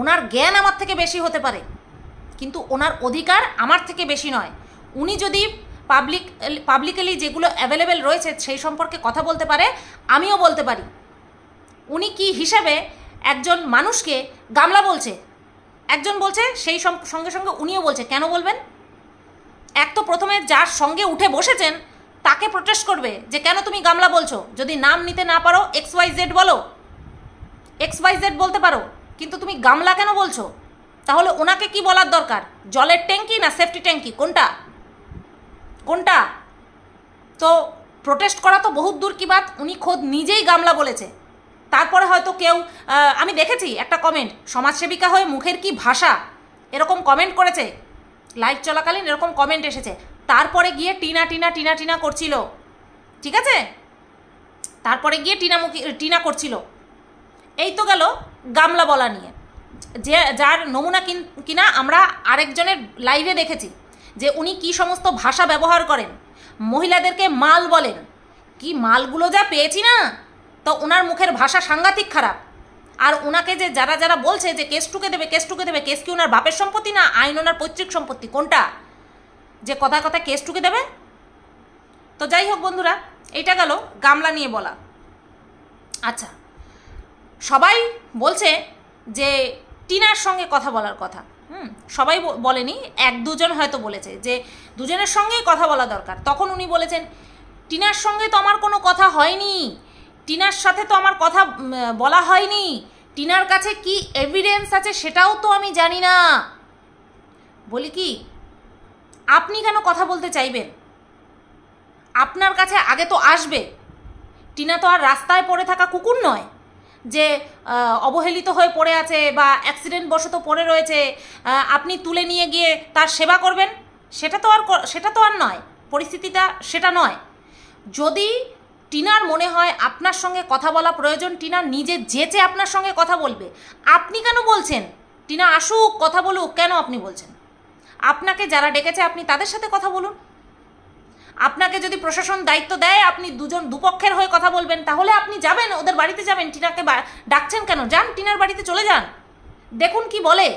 ওনার জ্ঞান আমার থেকে বেশি হতে পারে, কিন্তু ওনার অধিকার আমার থেকে বেশি নয়। উনি যদি পাবলিকলি যেগুলো অ্যাভেলেবেল রয়েছে সেই সম্পর্কে কথা বলতে পারে, আমিও বলতে পারি। উনি কি হিসাবে একজন মানুষকে গামলা বলছে, একজন বলছে, সেই সঙ্গে সঙ্গে উনিও বলছে। কেন বলবেন? এক তো প্রথমে যার সঙ্গে উঠে বসেছেন তাকে প্রোটেস্ট করবে যে কেন তুমি গামলা বলছো। যদি নাম নিতে না পারো XYZ বলো, XYZ বলতে পারো, কিন্তু তুমি গামলা কেন বলছো? তাহলে ওনাকে কি বলার দরকার? জলের ট্যাঙ্কি না সেফটি ট্যাঙ্কি, কোনটা কোনটা? তো প্রোটেস্ট করা তো বহুত দূর কি বাত, উনি খোদ নিজেই গামলা বলেছে। তারপরে হয়তো কেউ, আমি দেখেছি একটা কমেন্ট, সমাজসেবিকা হয়ে মুখের কি ভাষা, এরকম কমেন্ট করেছে, লাইভ চলাকালীন এরকম কমেন্ট এসেছে। তারপরে গিয়ে টিনা টিনা টিনা টিনা করছিল, ঠিক আছে, তারপরে গিয়ে টিনা করছিল। এই তো গেল গামলা বলা নিয়ে, যে যার নমুনা কিনা আমরা আরেকজনের লাইভে দেখেছি যে উনি কি সমস্ত ভাষা ব্যবহার করেন, মহিলাদেরকে মাল বলেন। কি মালগুলো যা পেয়েছি না, তো ওনার মুখের ভাষা সাংঘাতিক খারাপ। আর ওনাকে যে যারা যারা বলছে যে কেস টুকে দেবে, কেস টুকে দেবে, কেস কি ওনার বাপের সম্পত্তি না আইন ওনার পৈতৃক সম্পত্তি, কোনটা? যে কথা কথা কেস টুকে দেবে। তো যাই হোক বন্ধুরা, এইটা গেল গামলা নিয়ে বলা। আচ্ছা, সবাই বলছে যে টিনার সঙ্গে কথা বলার কথা। সবাই বলেনি, এক দুজন হয়তো বলেছে যে দুজনের সঙ্গেই কথা বলা দরকার। তখন উনি বলেছেন টিনার সঙ্গে তো আমার কোনো কথা হয়নি, টিনার সাথে তো আমার কথা বলা হয়নি, টিনার কাছে কি এভিডেন্স আছে সেটাও তো আমি জানি না। বলি কি, আপনি কেন কথা বলতে চাইবেন? আপনার কাছে আগে তো আসবে। টিনা তো আর রাস্তায় পড়ে থাকা কুকুর নয় যে অবহেলিত হয়ে পড়ে আছে বা অ্যাক্সিডেন্ট বশত পড়ে রয়েছে, আপনি তুলে নিয়ে গিয়ে তার সেবা করবেন, সেটা তো আর নয়, পরিস্থিতিটা সেটা নয়। যদি টিনার মনে হয় আপনার সঙ্গে কথা বলা প্রয়োজন, টিনা নিজে যেচে আপনার সঙ্গে কথা বলবে। আপনি কেন বলছেন টিনা আসুক কথা বলুক? কেন আপনি বলছেন? আপনাকে যারা ডেকেছে আপনি তাদের সাথে কথা বলুন। আপনাকে যদি প্রশাসন দায়িত্ব দেয় আপনি দুপক্ষের হয়ে কথা বলবেন, তাহলে আপনি যাবেন, ওদের বাড়িতে যাবেন। টিনাকে ডাকছেন কেন? যান, টিনার বাড়িতে চলে যান, দেখুন কি বলে।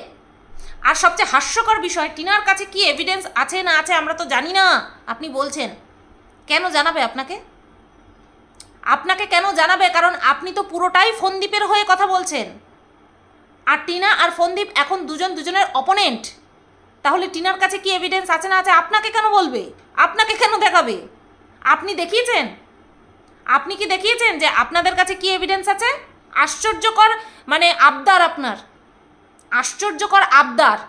আর সবচেয়ে হাস্যকর বিষয়, টিনার কাছে কি এভিডেন্স আছে না আছে আমরা তো জানি না, আপনি বলছেন। কেন জানাবে আপনাকে? আপনাকে কেন জানাবে? কারণ আপনি তো পুরোটাই ফোনদীপের হয়ে কথা বলছেন, আর টিনা আর ফোনদীপ এখন দুজনের অপোনেন্ট। তাহলে টিনার কাছে কি এভিডেন্স আছে না আছে আপনাকে কেন বলবে? আপনাকে কেন দেখাবে? আপনি দেখিয়েছেন? আপনি কি দেখিয়েছেন যে আপনাদের কাছে কি এভিডেন্স আছে? আশ্চর্যকর, মানে আবদার আপনার, আশ্চর্যকর আবদার।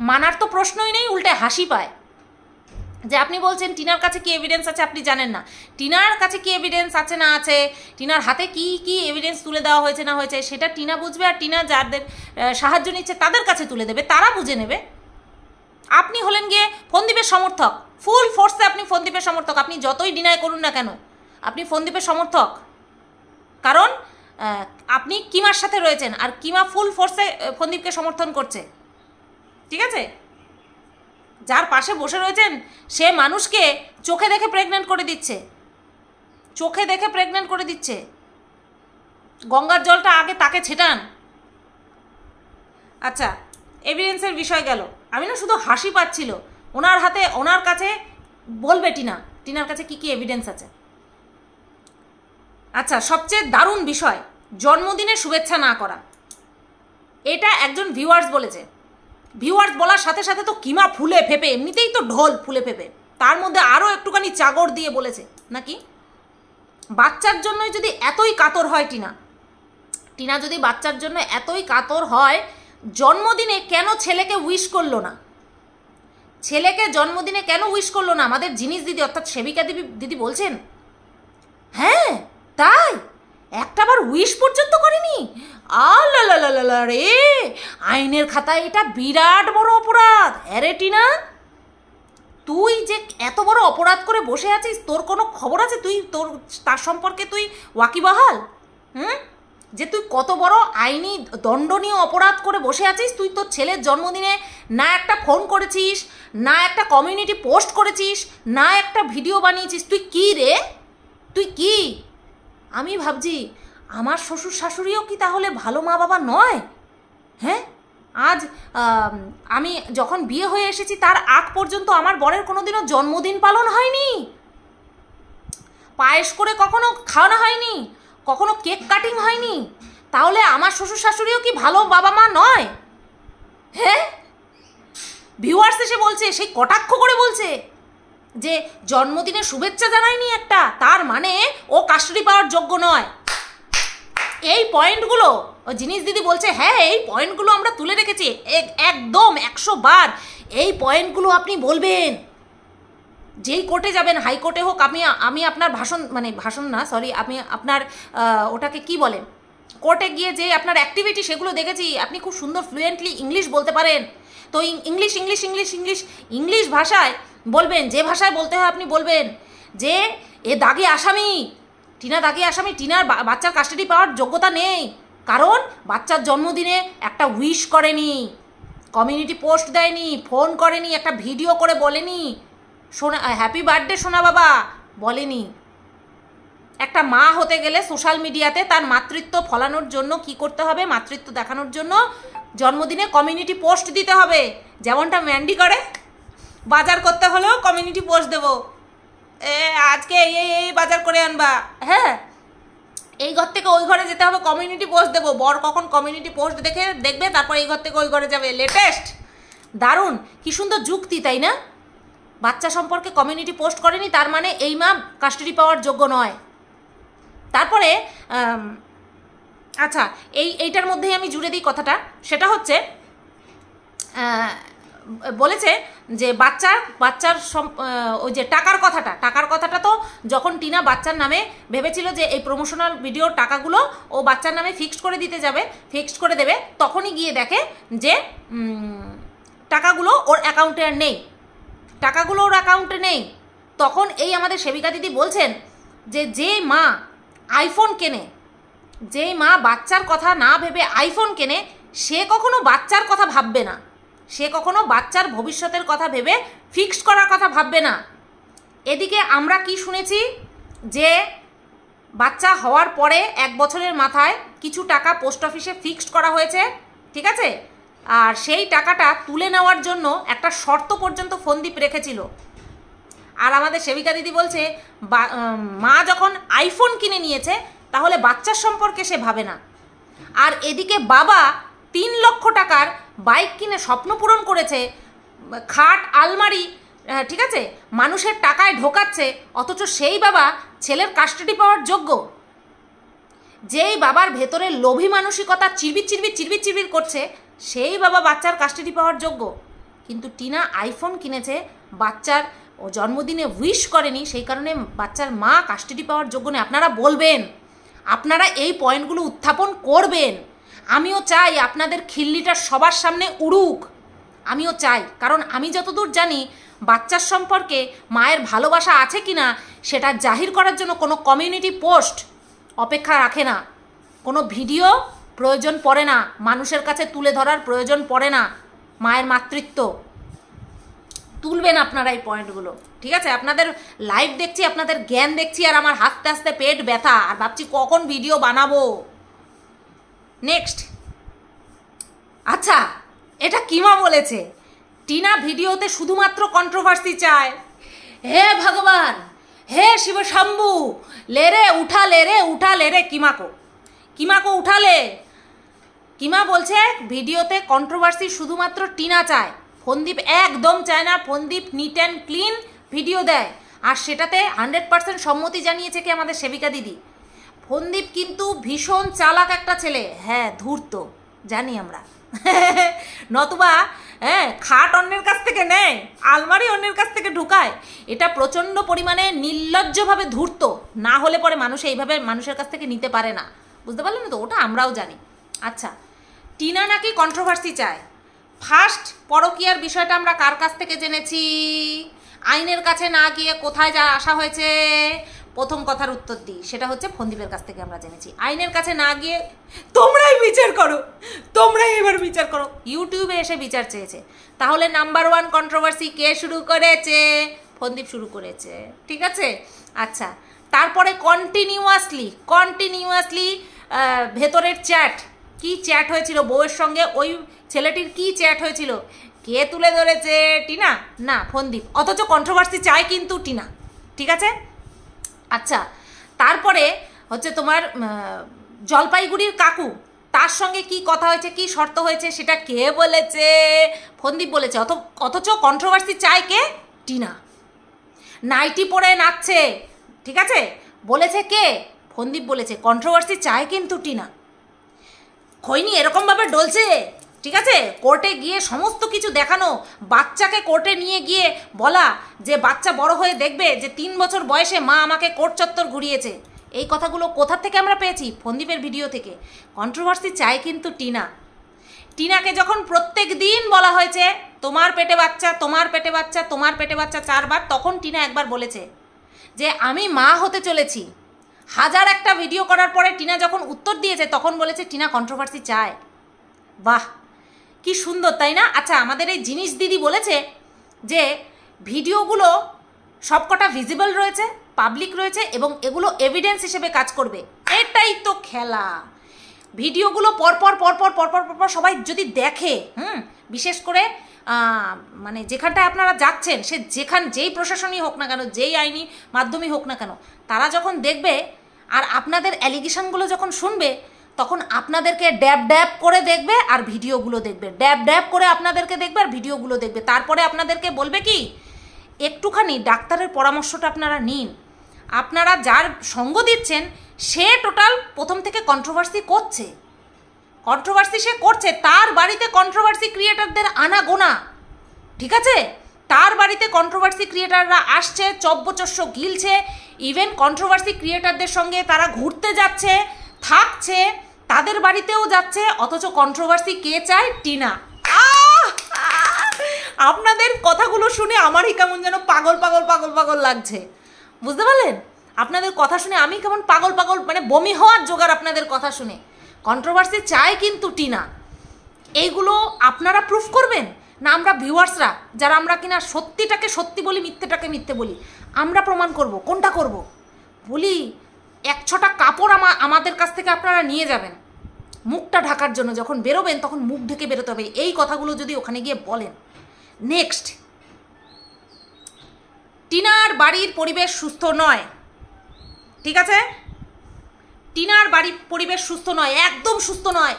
মানার তো প্রশ্নই নেই, উল্টে হাসি পায় যে আপনি বলছেন টিনার কাছে কি এভিডেন্স আছে আপনি জানেন না। টিনার কাছে কি এভিডেন্স আছে না আছে, টিনার হাতে কি কি এভিডেন্স তুলে দেওয়া হয়েছে না হয়েছে, সেটা টিনা বুঝবে, আর টিনা যাদের সাহায্য নিচ্ছে তাদের কাছে তুলে দেবে, তারা বুঝে নেবে। আপনি হলেন গিয়ে ফোনদীপের সমর্থক, ফুল ফোর্সে আপনি ফোনদীপের সমর্থক। আপনি যতই ডিনাই করুন না কেন, আপনি ফোনদীপের সমর্থক, কারণ আপনি কিমার সাথে রয়েছেন, আর কিমা ফুল ফোর্সে ফোনদীপকে সমর্থন করছে, ঠিক আছে? যার পাশে বসে রয়েছেন সে মানুষকে চোখে দেখে প্রেগনেন্ট করে দিচ্ছে, চোখে দেখে প্রেগনেন্ট করে দিচ্ছে। গঙ্গার জলটা আগে তাকে ছেটান। আচ্ছা, এভিডেন্সের বিষয় গেল। আমি না শুধু হাসি পাচ্ছিল, ওনার কাছে বলবে টিনার কাছে কি কি এভিডেন্স আছে। আচ্ছা, সবচেয়ে দারুণ বিষয়, জন্মদিনে শুভেচ্ছা না করা। এটা একজন ভিউয়ার্স বলেছে। ভিউয়ার্স বলার সাথে সাথে তো কিমা ফুলে ফেপে, এমনিতেই তো ঢোল ফুলে ফেপে, তার মধ্যে আরও একটুখানি চাগর দিয়ে বলেছে নাকি বাচ্চার জন্যই যদি এতই কাতর হয় টিনা যদি বাচ্চার জন্য এতই কাতর হয়, জন্মদিনে কেন ছেলেকে উইশ করলো না? ছেলেকে জন্মদিনে কেন উইশ করলো না? আমাদের জিনিস দিদি অর্থাৎ সেবিকা দিদি বলছেন, হ্যাঁ তাই একটাবার উইশ পর্যন্ত করেনি। আল্লাহ রে, আইনের খাতায় এটা বিরাট বড় অপরাধ। আরে টিনা, তুই যে এত বড় অপরাধ করে বসে আছিস, তোর কোনো খবর আছে? তার সম্পর্কে তুই ওয়াকিবহাল? যে তুই কত বড় আইনি দণ্ডনীয় অপরাধ করে বসে আছিস? তুই তোর ছেলের জন্মদিনে না একটা ফোন করেছিস, না একটা কমিউনিটি পোস্ট করেছিস, না একটা ভিডিও বানিয়েছিস। তুই কি রে, তুই কি? আমি ভাবছি আমার শ্বশুর শাশুড়িও কি তাহলে ভালো মা বাবা নয়? হ্যাঁ, আজ আমি যখন বিয়ে হয়ে এসেছি তার আগ পর্যন্ত আমার বরের কোনোদিনও জন্মদিন পালন হয়নি, পায়েস করে কখনো খাওয়ানো হয়নি, কখনো কেক কাটিং হয়নি। তাহলে আমার শ্বশুর শাশুড়িও কি ভালো বাবা মা নয়? হ্যাঁ, ভিউয়ার্স এসে বলছে, সেই কটাক্ষ করে বলছে যে জন্মদিনে শুভেচ্ছা জানায়নি একটা, তার মানে ও কাস্টাডি পাওয়ার যোগ্য নয়। এই পয়েন্টগুলো ও জিনিস দিদি বলছে, হ্যাঁ এই পয়েন্টগুলো আমরা তুলে রেখেছি একদম 100 বার। এই পয়েন্টগুলো আপনি বলবেন যেই কোর্টে যাবেন, হাইকোর্টে হোক। আমি আপনার ভাষণ না, সরি, আমি আপনার ওটাকে কি বলেন, কোর্টে গিয়ে যে আপনার অ্যাক্টিভিটি সেগুলো দেখেছি। আপনি খুব সুন্দর ফ্লুয়েন্টলি ইংলিশ বলতে পারেন। তো ইংলিশ ভাষায় বলবেন, যে ভাষায় বলতে হয় আপনি বলবেন যে এ দাগি আসামি, টিনা দাগি আসামি, টিনার বাচ্চার কাস্টাডি পাওয়ার যোগ্যতা নেই, কারণ বাচ্চার জন্মদিনে একটা উইশ করেনি, কমিউনিটি পোস্ট দেয়নি, ফোন করেনি, একটা ভিডিও করে বলেনি সোনা হ্যাপি বার্থডে সোনা বাবা বলেনি। একটা মা হতে গেলে সোশ্যাল মিডিয়াতে তার মাতৃত্ব ফলানোর জন্য কি করতে হবে, মাতৃত্ব দেখানোর জন্য জন্মদিনে কমিউনিটি পোস্ট দিতে হবে। যেমনটা ম্যান্ডি করে, বাজার করতে হলেও কমিউনিটি পোস্ট দেবো, আজকে এই বাজার করে আনবা, হ্যাঁ এই ঘর থেকে ওই ঘরে যেতে হবে, কমিউনিটি পোস্ট দেবো। বর কখন কমিউনিটি পোস্ট দেখবে, তারপর এই ঘর থেকে ওই ঘরে যাবে। লেটেস্ট, দারুণ, কি সুন্দর যুক্তি, তাই না? বাচ্চা সম্পর্কে কমিউনিটি পোস্ট করেনি, তার মানে এই মা কাস্টাডি পাওয়ার যোগ্য নয়। তারপরে আচ্ছা, এইটার মধ্যেই আমি জুড়ে দিই কথাটা। সেটা হচ্ছে বলেছে যে বাচ্চার ওই যে টাকার কথাটা তো যখন টিনা বাচ্চার নামে ভেবেছিল যে এই প্রমোশনাল ভিডিওর টাকাগুলো ও বাচ্চার নামে ফিক্সড করে দেবে, তখনই গিয়ে দেখে যে টাকাগুলো ওর অ্যাকাউন্টে আর নেই, তখন এই আমাদের সেবিকা দিদি বলছেন যে মা আইফোন কেনে, যেই মা বাচ্চার কথা না ভেবে আইফোন কেনে, সে কখনো বাচ্চার কথা ভাববে না, সে কখনো বাচ্চার ভবিষ্যতের কথা ভেবে ফিক্সড করার কথা ভাববে না। এদিকে আমরা কি শুনেছি যে বাচ্চা হওয়ার পরে 1 বছরের মাথায় কিছু টাকা পোস্ট অফিসে ফিক্সড করা হয়েছে, ঠিক আছে, আর সেই টাকাটা তুলে নেওয়ার জন্য একটা শর্ত পর্যন্ত ফোনদীপ রেখেছিল। আর আমাদের সেবিকা দিদি বলছে মা যখন আইফোন কিনে নিয়েছে তাহলে বাচ্চার সম্পর্কে সে ভাবে না। আর এদিকে বাবা 3 লক্ষ টাকার বাইক কিনে স্বপ্ন পূরণ করেছে, খাট আলমারি, ঠিক আছে, মানুষের টাকায় ঢোকাচ্ছে, অথচ সেই বাবা ছেলের কাস্টাডি পাওয়ার যোগ্য। যেই বাবার ভেতরে লোভী মানসিকতা চিরবির করছে, সেই বাবা বাচ্চার কাস্টাডি পাওয়ার যোগ্য। কিন্তু টিনা আইফোন কিনেছে, বাচ্চার জন্মদিনে উইশ করেনি, সেই কারণে বাচ্চার মা কাস্টাডি পাওয়ার যোগ্য নেই। আপনারা বলবেন, আপনারা এই পয়েন্টগুলো উত্থাপন করবেন। আমিও চাই আপনাদের খিল্লিটা সবার সামনে উড়ুক, আমিও চাই, কারণ আমি যতদূর জানি বাচ্চার সম্পর্কে মায়ের ভালোবাসা আছে কি না সেটা জাহির করার জন্য কোনো কমিউনিটি পোস্ট অপেক্ষা রাখে না, কোনো ভিডিও প্রয়োজন পড়ে না, মানুষের কাছে তুলে ধরার প্রয়োজন পড়ে না। মায়ের মাতৃত্ব তুলবেন আপনারা এই পয়েন্টগুলো, ঠিক আছে? আপনাদের লাইভ দেখছি, আপনাদের জ্ঞান দেখছি, আর আমার হাসতে হাসতে পেট ব্যথা, আর ভাবছি কখন ভিডিও বানাবো। নেক্সট, আচ্ছা, এটা কিমা বলেছে টিনা ভিডিওতে শুধুমাত্র কন্ট্রোভার্সি চায়। হে ভগবান, হে শিব শম্ভু, লেরে উঠা লে কিমাকো উঠালে। কিমা বলছে ভিডিওতে কন্ট্রোভার্সি শুধুমাত্র টিনা চায়, ফোনদীপ একদম চায় না। ফোনদীপ নিট অ্যান্ড ক্লিন ভিডিও দেয়, আর সেটাতে 100% সম্মতি জানিয়েছে কি আমাদের সেবিকা দিদি। ফোনদীপ কিন্তু ভীষণ চালাক একটা ছেলে, হ্যাঁ ধূর্ত, জানি আমরা। নতুবা খাট অন্যের কাছ থেকে নেয়, আলমারি অন্যের কাছ থেকে ঢুকায়, এটা প্রচণ্ড পরিমাণে নির্লজ্জভাবে ধূর্ত, না হলে পরে মানুষ এইভাবে মানুষের কাছ থেকে নিতে পারে না, বুঝতে পারলেন তো? ওটা আমরাও জানি। আচ্ছা, টিনা নাকি কন্ট্রোভার্সি চায়। ফার্স্ট পরকীয়ার বিষয়টা আমরা কার কাছ থেকে জেনেছি? আইনের কাছে না গিয়ে কোথায় আসা হয়েছে? প্রথম কথার উত্তর দিই, সেটা হচ্ছে ফোনদীপের কাছ থেকে আমরা জেনেছি। আইনের কাছে না গিয়ে তোমরাই বিচার করো, তোমরাই এবার বিচার করো, ইউটিউবে এসে বিচার চেয়েছে। তাহলে নাম্বার 1 কন্ট্রোভার্সি কে শুরু করেছে? ফোনদীপ শুরু করেছে, ঠিক আছে? আচ্ছা, তারপরে কন্টিনিউয়াসলি ভেতরের চ্যাট, কি চ্যাট হয়েছিল বউয়ের সঙ্গে, ওই ছেলেটির কি চ্যাট হয়েছিল, কে তুলে ধরেছে? টিনা না, ফন্দীপ। অথচ কন্ট্রোভার্সি চায় কিন্তু টিনা, ঠিক আছে? আচ্ছা, তারপরে হচ্ছে তোমার জলপাইগুড়ির কাকু, তার সঙ্গে কি কথা হয়েছে, কি শর্ত হয়েছে, সেটা কে বলেছে? ফন্দীপ বলেছে। অথচ কন্ট্রোভার্সি চায় কে? টিনা। নাইটি পরে নাচছে, ঠিক আছে, বলেছে কে? ফন্দীপ বলেছে। কন্ট্রোভার্সি চায় কিন্তু টিনা। খৈনি এরকমভাবে ডলছে, ঠিক আছে, কোর্টে গিয়ে সমস্ত কিছু দেখানো, বাচ্চাকে কোর্টে নিয়ে গিয়ে বলা যে বাচ্চা বড় হয়ে দেখবে যে 3 বছর বয়সে মা আমাকে কোর্ট চত্বর ঘুরিয়েছে। এই কথাগুলো কোথা থেকে আমরা পেয়েছি? ফন্দীপের ভিডিও থেকে। কন্ট্রোভার্সি চায় কিন্তু টিনা। টিনাকে যখন প্রত্যেক দিন বলা হয়েছে তোমার পেটে বাচ্চা, তোমার পেটে বাচ্চা, তোমার পেটে বাচ্চা 4 বার, তখন টিনা একবার বলেছে যে আমি মা হতে চলেছি। 1000 একটা ভিডিও করার পরে টিনা যখন উত্তর দিয়েছে তখন বলেছে টিনা কন্ট্রোভার্সি চায়। বাহ, কি সুন্দর, তাই না? আচ্ছা, আমাদের এই জিনিস দিদি বলেছে যে ভিডিওগুলো সবকটা ভিজিবল রয়েছে, পাবলিক রয়েছে এবং এগুলো এভিডেন্স হিসেবে কাজ করবে। এটাই তো খেলা। ভিডিওগুলো পরপর পরপর পরপর পরপর সবাই যদি দেখে, বিশেষ করে মানে যেখানটায় আপনারা যাচ্ছেন, সে যেই প্রশাসনই হোক না কেন, যেই আইনি মাধ্যমই হোক না কেন, তারা যখন দেখবে আর আপনাদের অ্যালিগেশনগুলো যখন শুনবে, তখন আপনাদেরকে ড্যাব ড্যাব করে দেখবে আর ভিডিওগুলো দেখবে, ড্যাব ড্যাব করে আপনাদেরকে দেখবে আর ভিডিওগুলো দেখবে। তারপরে আপনাদেরকে বলবে কি, একটুখানি ডাক্তারের পরামর্শটা আপনারা নিন। আপনারা যার সঙ্গ দিচ্ছেন সে টোটাল প্রথম থেকে কন্ট্রোভার্সি করছে, সে করছে। তার বাড়িতে কন্ট্রোভার্সি ক্রিয়েটারদের আনাগোনা, ঠিক আছে? তার বাড়িতে কন্ট্রোভার্সি ক্রিয়েটাররা আসছে, চব্বচস্য গিলছে, ইভেন কন্ট্রোভার্সি ক্রিয়েটারদের সঙ্গে তারা ঘুরতে যাচ্ছে, থাকছে, তাদের বাড়িতেও যাচ্ছে। অথচ কন্ট্রোভার্সি কে চায়? টিনা। আপনাদের কথাগুলো শুনে আমারই কেমন যেন পাগল পাগল পাগল পাগল লাগছে, বুঝতে পারলেন? আপনাদের কথা শুনে আমি কেমন পাগল পাগল, মানে বমি হওয়ার জোগাড় আপনাদের কথা শুনে। কন্ট্রোভার্সি চায় কিন্তু টিনা। এইগুলো আপনারা প্রুফ করবেন না আমরা ভিউয়ার্সরা, যারা আমরা কিনা সত্যিটাকে সত্যি বলি, মিথ্যেটাকে মিথ্যে বলি, আমরা প্রমাণ করব? কোনটা করব? বলি 1-6টা কাপড় আমাদের কাছ থেকে আপনারা নিয়ে যাবেন মুখটা ঢাকার জন্য। যখন বেরোবেন তখন মুখ ঢেকে বেরোতে হবে। এই কথাগুলো যদি ওখানে গিয়ে বলেন। নেক্সট, টিনার বাড়ির পরিবেশ সুস্থ নয়, ঠিক আছে? টিনার বাড়ির পরিবেশ সুস্থ নয়, একদম সুস্থ নয়।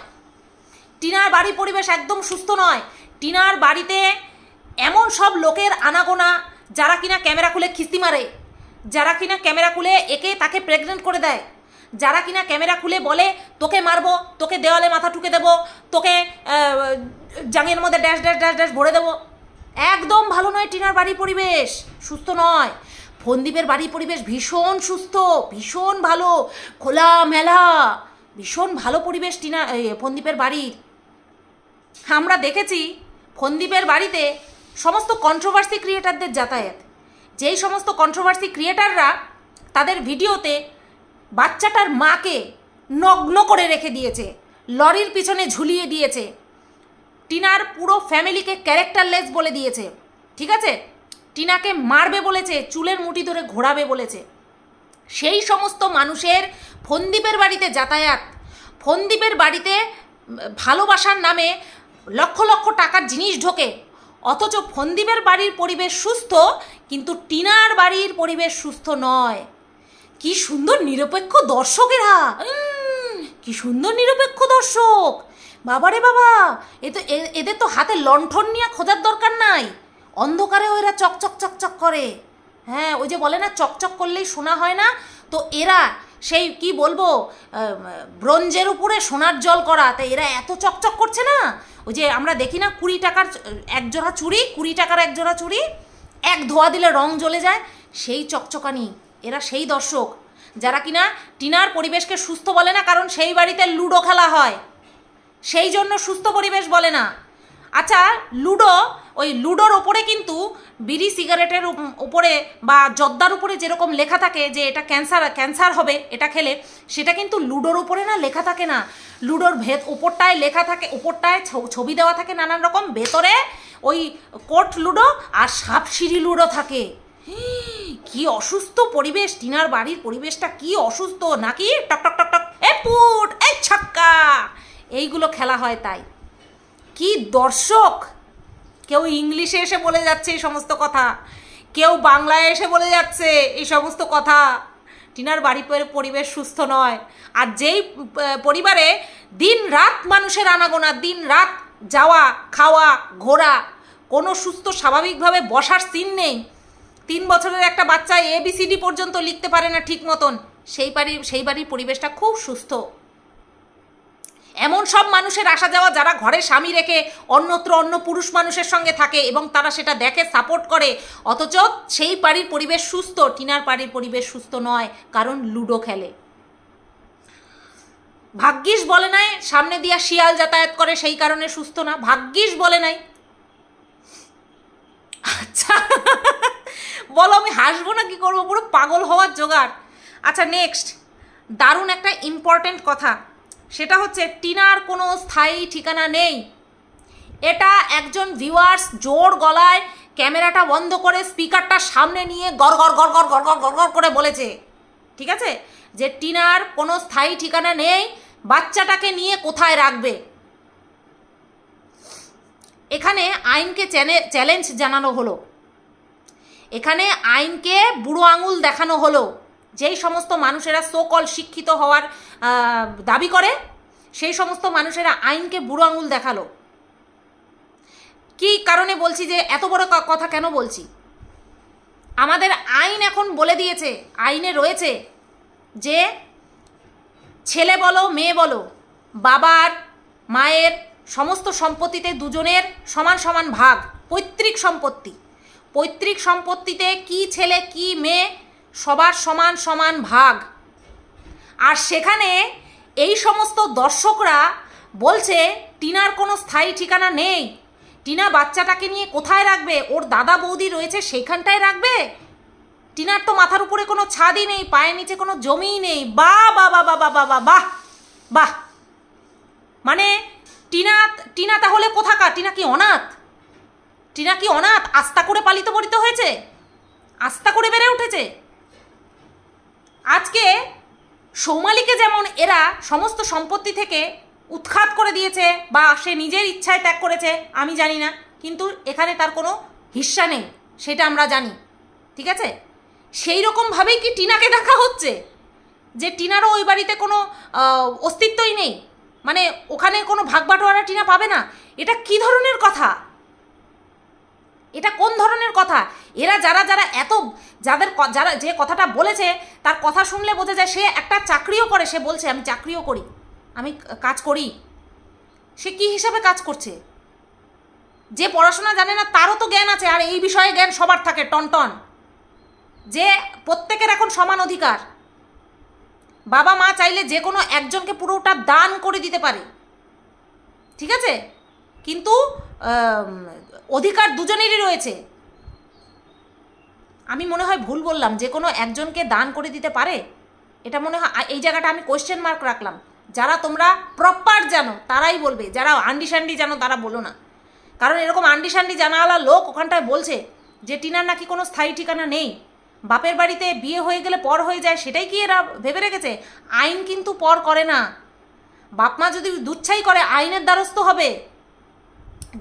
টিনার বাড়ির পরিবেশ একদম সুস্থ নয়। টিনার বাড়িতে এমন সব লোকের আনাগোনা যারা কিনা ক্যামেরা খুলে খিস্তি মারে, যারা কিনা ক্যামেরা খুলে একে তাকে প্রেগনেন্ট করে দেয়, যারা কিনা ক্যামেরা খুলে বলে তোকে মারবো, তোকে দেওয়ালে মাথা ঠুকে দেবো, তোকে জাঙের মধ্যে ড্যাশ ড্যাশ ড্যাশ ড্যাশ ভরে দেবো। একদম ভালো নয় টিনার বাড়ির পরিবেশ, সুস্থ নয়। ফন্দীপের বাড়ির পরিবেশ ভীষণ সুস্থ, ভীষণ ভালো, খোলামেলা, ভীষণ ভালো পরিবেশ ফন্দীপের বাড়ির। আমরা দেখেছি ফন্দীপের বাড়িতে সমস্ত কন্ট্রোভার্সি ক্রিয়েটারদের যাতায়াত। যেই সমস্ত কন্ট্রোভার্সি ক্রিয়েটাররা তাদের ভিডিওতে বাচ্চাটার মাকে নগ্ন করে রেখে দিয়েছে, লরির পিছনে ঝুলিয়ে দিয়েছে, টিনার পুরো ফ্যামিলিকে ক্যারেক্টারলেস বলে দিয়েছে, ঠিক আছে? টিনাকে মারবে বলেছে, চুলের মুঠি ধরে ঘোরাবে বলেছে। সেই সমস্ত মানুষের ফন্দীপের বাড়িতে যাতায়াত, ফন্দীপের বাড়িতে ভালোবাসার নামে লক্ষ লক্ষ টাকার জিনিস ঢোকে। অথচ ফন্দীপের বাড়ির পরিবেশ সুস্থ, কিন্তু টিনার বাড়ির পরিবেশ সুস্থ নয়। কি সুন্দর নিরপেক্ষ দর্শক এরা, কি সুন্দর নিরপেক্ষ দর্শক। বাবারে বাবা, এদের তো হাতে লণ্ঠন নিয়ে খোঁজার দরকার নাই, অন্ধকারেও এরা চকচক চকচক করে। হ্যাঁ, ওই যে বলে না চকচক করলেই সোনা হয় না, তো এরা সেই কি বলবো, ব্রোঞ্জের উপরে সোনার জল করা। তাই এরা এত চকচক করছে না। ওই যে আমরা দেখি না 20 টাকার এক জোড়া চুড়ি, 20 টাকার এক জোড়া চুড়ি, এক ধোয়া দিলে রং জ্বলে যায়, সেই চকচকানি। এরা সেই দর্শক যারা কিনা টিনার পরিবেশকে সুস্থ বলে না, কারণ সেই বাড়িতে লুডো খেলা হয়, সেই জন্য সুস্থ পরিবেশ বলে না। আচ্ছা, ওই লুডোর ওপরে কিন্তু বিড়ি সিগারেটের উপরে বা জর্দার উপরে যেরকম লেখা থাকে যে এটা ক্যান্সার হবে এটা খেলে, সেটা কিন্তু লুডোর উপরে না লেখা থাকে না। লুডোর ওপরটায় লেখা থাকে, ওপরটায় ছবি দেওয়া থাকে নানান রকম, ভেতরে ওই কোট লুডো আর সাপসিঁড়ি লুডো থাকে। কি অসুস্থ পরিবেশ, টিনার বাড়ির পরিবেশটা কি অসুস্থ। নাকি টক টক টক টক, এ পুট, এই ছক্কা, এইগুলো খেলা হয় তাই। কি দর্শক, কেউ ইংলিশে এসে বলে যাচ্ছে এই সমস্ত কথা, কেউ বাংলায় এসে বলে যাচ্ছে এই সমস্ত কথা। টিনার বাড়ি পরিবেশ সুস্থ নয়। আর যেই পরিবারে দিন রাত মানুষের আনাগোনা, দিন রাত যাওয়া খাওয়া ঘোরা, কোনো সুস্থ স্বাভাবিকভাবে বসার সিন নেই, 3 বছরের একটা বাচ্চা ABCD পর্যন্ত লিখতে পারে না ঠিক মতন, সেই বাড়ির পরিবেশটা খুব সুস্থ। এমন সব মানুষের আসা যাওয়া যারা ঘরে স্বামী রেখে অন্যত্র অন্য পুরুষ মানুষের সঙ্গে থাকে এবং তারা সেটা দেখে সাপোর্ট করে, অথচ সেই বাড়ির পরিবেশ সুস্থ। টিনার বাড়ির পরিবেশ সুস্থ নয়, কারণ লুডো খেলে। ভাগ্যিস বলে নাই সামনে দিয়া শিয়াল যাতায়াত করে সেই কারণে সুস্থ না, ভাগ্যিস বলে নাই। আচ্ছা বলো আমি হাসবো না কি করবো, পুরো পাগল হওয়ার জোগাড়। আচ্ছা নেক্সট দারুণ একটা ইম্পর্টেন্ট কথা, সেটা হচ্ছে টিনার কোনো স্থায়ী ঠিকানা নেই। এটা একজন ভিউয়ার্স জোর গলায় ক্যামেরাটা বন্ধ করে স্পিকারটা সামনে নিয়ে গড় গড় গড় গড় গড় গড় গড় করে বলেছে, ঠিক আছে, যে টিনার কোনো স্থায়ী ঠিকানা নেই, বাচ্চাটাকে নিয়ে কোথায় রাখবে। এখানে আইনকে চ্যালেঞ্জ জানানো হলো, এখানে আইনকে বুড়ো আঙুল দেখানো হলো। যেই সমস্ত মানুষেরা সোকল শিক্ষিত হওয়ার দাবি করে সেই সমস্ত মানুষেরা আইনকে বুড়ো আঙুল দেখালো। কি কারণে বলছি, যে এত বড় কথা কেন বলছি, আমাদের আইন এখন বলে দিয়েছে, আইনে রয়েছে যে ছেলে বলো মেয়ে বলো বাবার মায়ের সমস্ত সম্পত্তিতে দুজনের সমান সমান ভাগ, পৈতৃক সম্পত্তি, পৈতৃক সম্পত্তিতে কি ছেলে কি মেয়ে সবার সমান সমান ভাগ। আর সেখানে এই সমস্ত দর্শকরা বলছে টিনার কোনো স্থায়ী ঠিকানা নেই, টিনা বাচ্চাটাকে নিয়ে কোথায় রাখবে, ওর দাদা বৌদি রয়েছে সেইখানটায় রাখবে। টিনার তো মাথার উপরে কোনো ছাদই নেই, পায়ের নিচে কোনো জমিই নেই। বাহ বাহ বাহ বাহ বাহ বাহ বাহ বাহ, মানে টিনা তাহলে কোথাকার? টিনা কি অনাথ? টিনা কি অনাথ? আস্থা করে পালিত পরিত হয়েছে, আস্থা করে বেড়ে উঠেছে। আজকে সৌমালিকে যেমন এরা সমস্ত সম্পত্তি থেকে উৎখাত করে দিয়েছে বা সে নিজের ইচ্ছায় ত্যাগ করেছে আমি জানি না, কিন্তু এখানে তার কোনো হিস্সা নেই সেটা আমরা জানি, ঠিক আছে। সেই রকমভাবেই কি টিনাকে দেখা হচ্ছে, যে টিনারও ওই বাড়িতে কোনো অস্তিত্বই নেই, মানে ওখানে কোনো ভাগবাটোয়ারা টিনা পাবে না। এটা কি ধরনের কথা, এটা কোন ধরনের কথা? এরা যারা যারা এত যারা যে কথাটা বলেছে তার কথা শুনলে বোঝা যায় সে একটা চাকরিও করে, সে বলছে আমি চাকরিও করি, আমি কাজ করি। সে কি হিসাবে কাজ করছে? যে পড়াশোনা জানে না তারও তো জ্ঞান আছে, আর এই বিষয়ে জ্ঞান সবার থাকে টনটন, যে প্রত্যেকের এখন সমান অধিকার। বাবা মা চাইলে যে কোনো একজনকে পুরোটা দান করে দিতে পারে, ঠিক আছে, কিন্তু অধিকার দুজনেরই রয়েছে। আমি মনে হয় ভুল বললাম, যে কোনো একজনকে দান করে দিতে পারে, এটা মনে হয় এই জায়গাটা আমি কোয়েশ্চেন মার্ক রাখলাম। যারা তোমরা প্রপার জানো তারাই বলবে, যারা আন্ডি শান্ডি জানো তারা বলো না। কারণ এরকম আন্ডি শান্ডি জানাওয়ালা লোক ওখানটায় বলছে যে টিনার নাকি কোনো স্থায়ী ঠিকানা নেই, বাপের বাড়িতে বিয়ে হয়ে গেলে পর হয়ে যায়, সেটাই কি এরা ভেবে রেখেছে? আইন কিন্তু পর করে না। বাপ মা যদি দুচ্ছাই করে আইনের দ্বারস্থ হবে,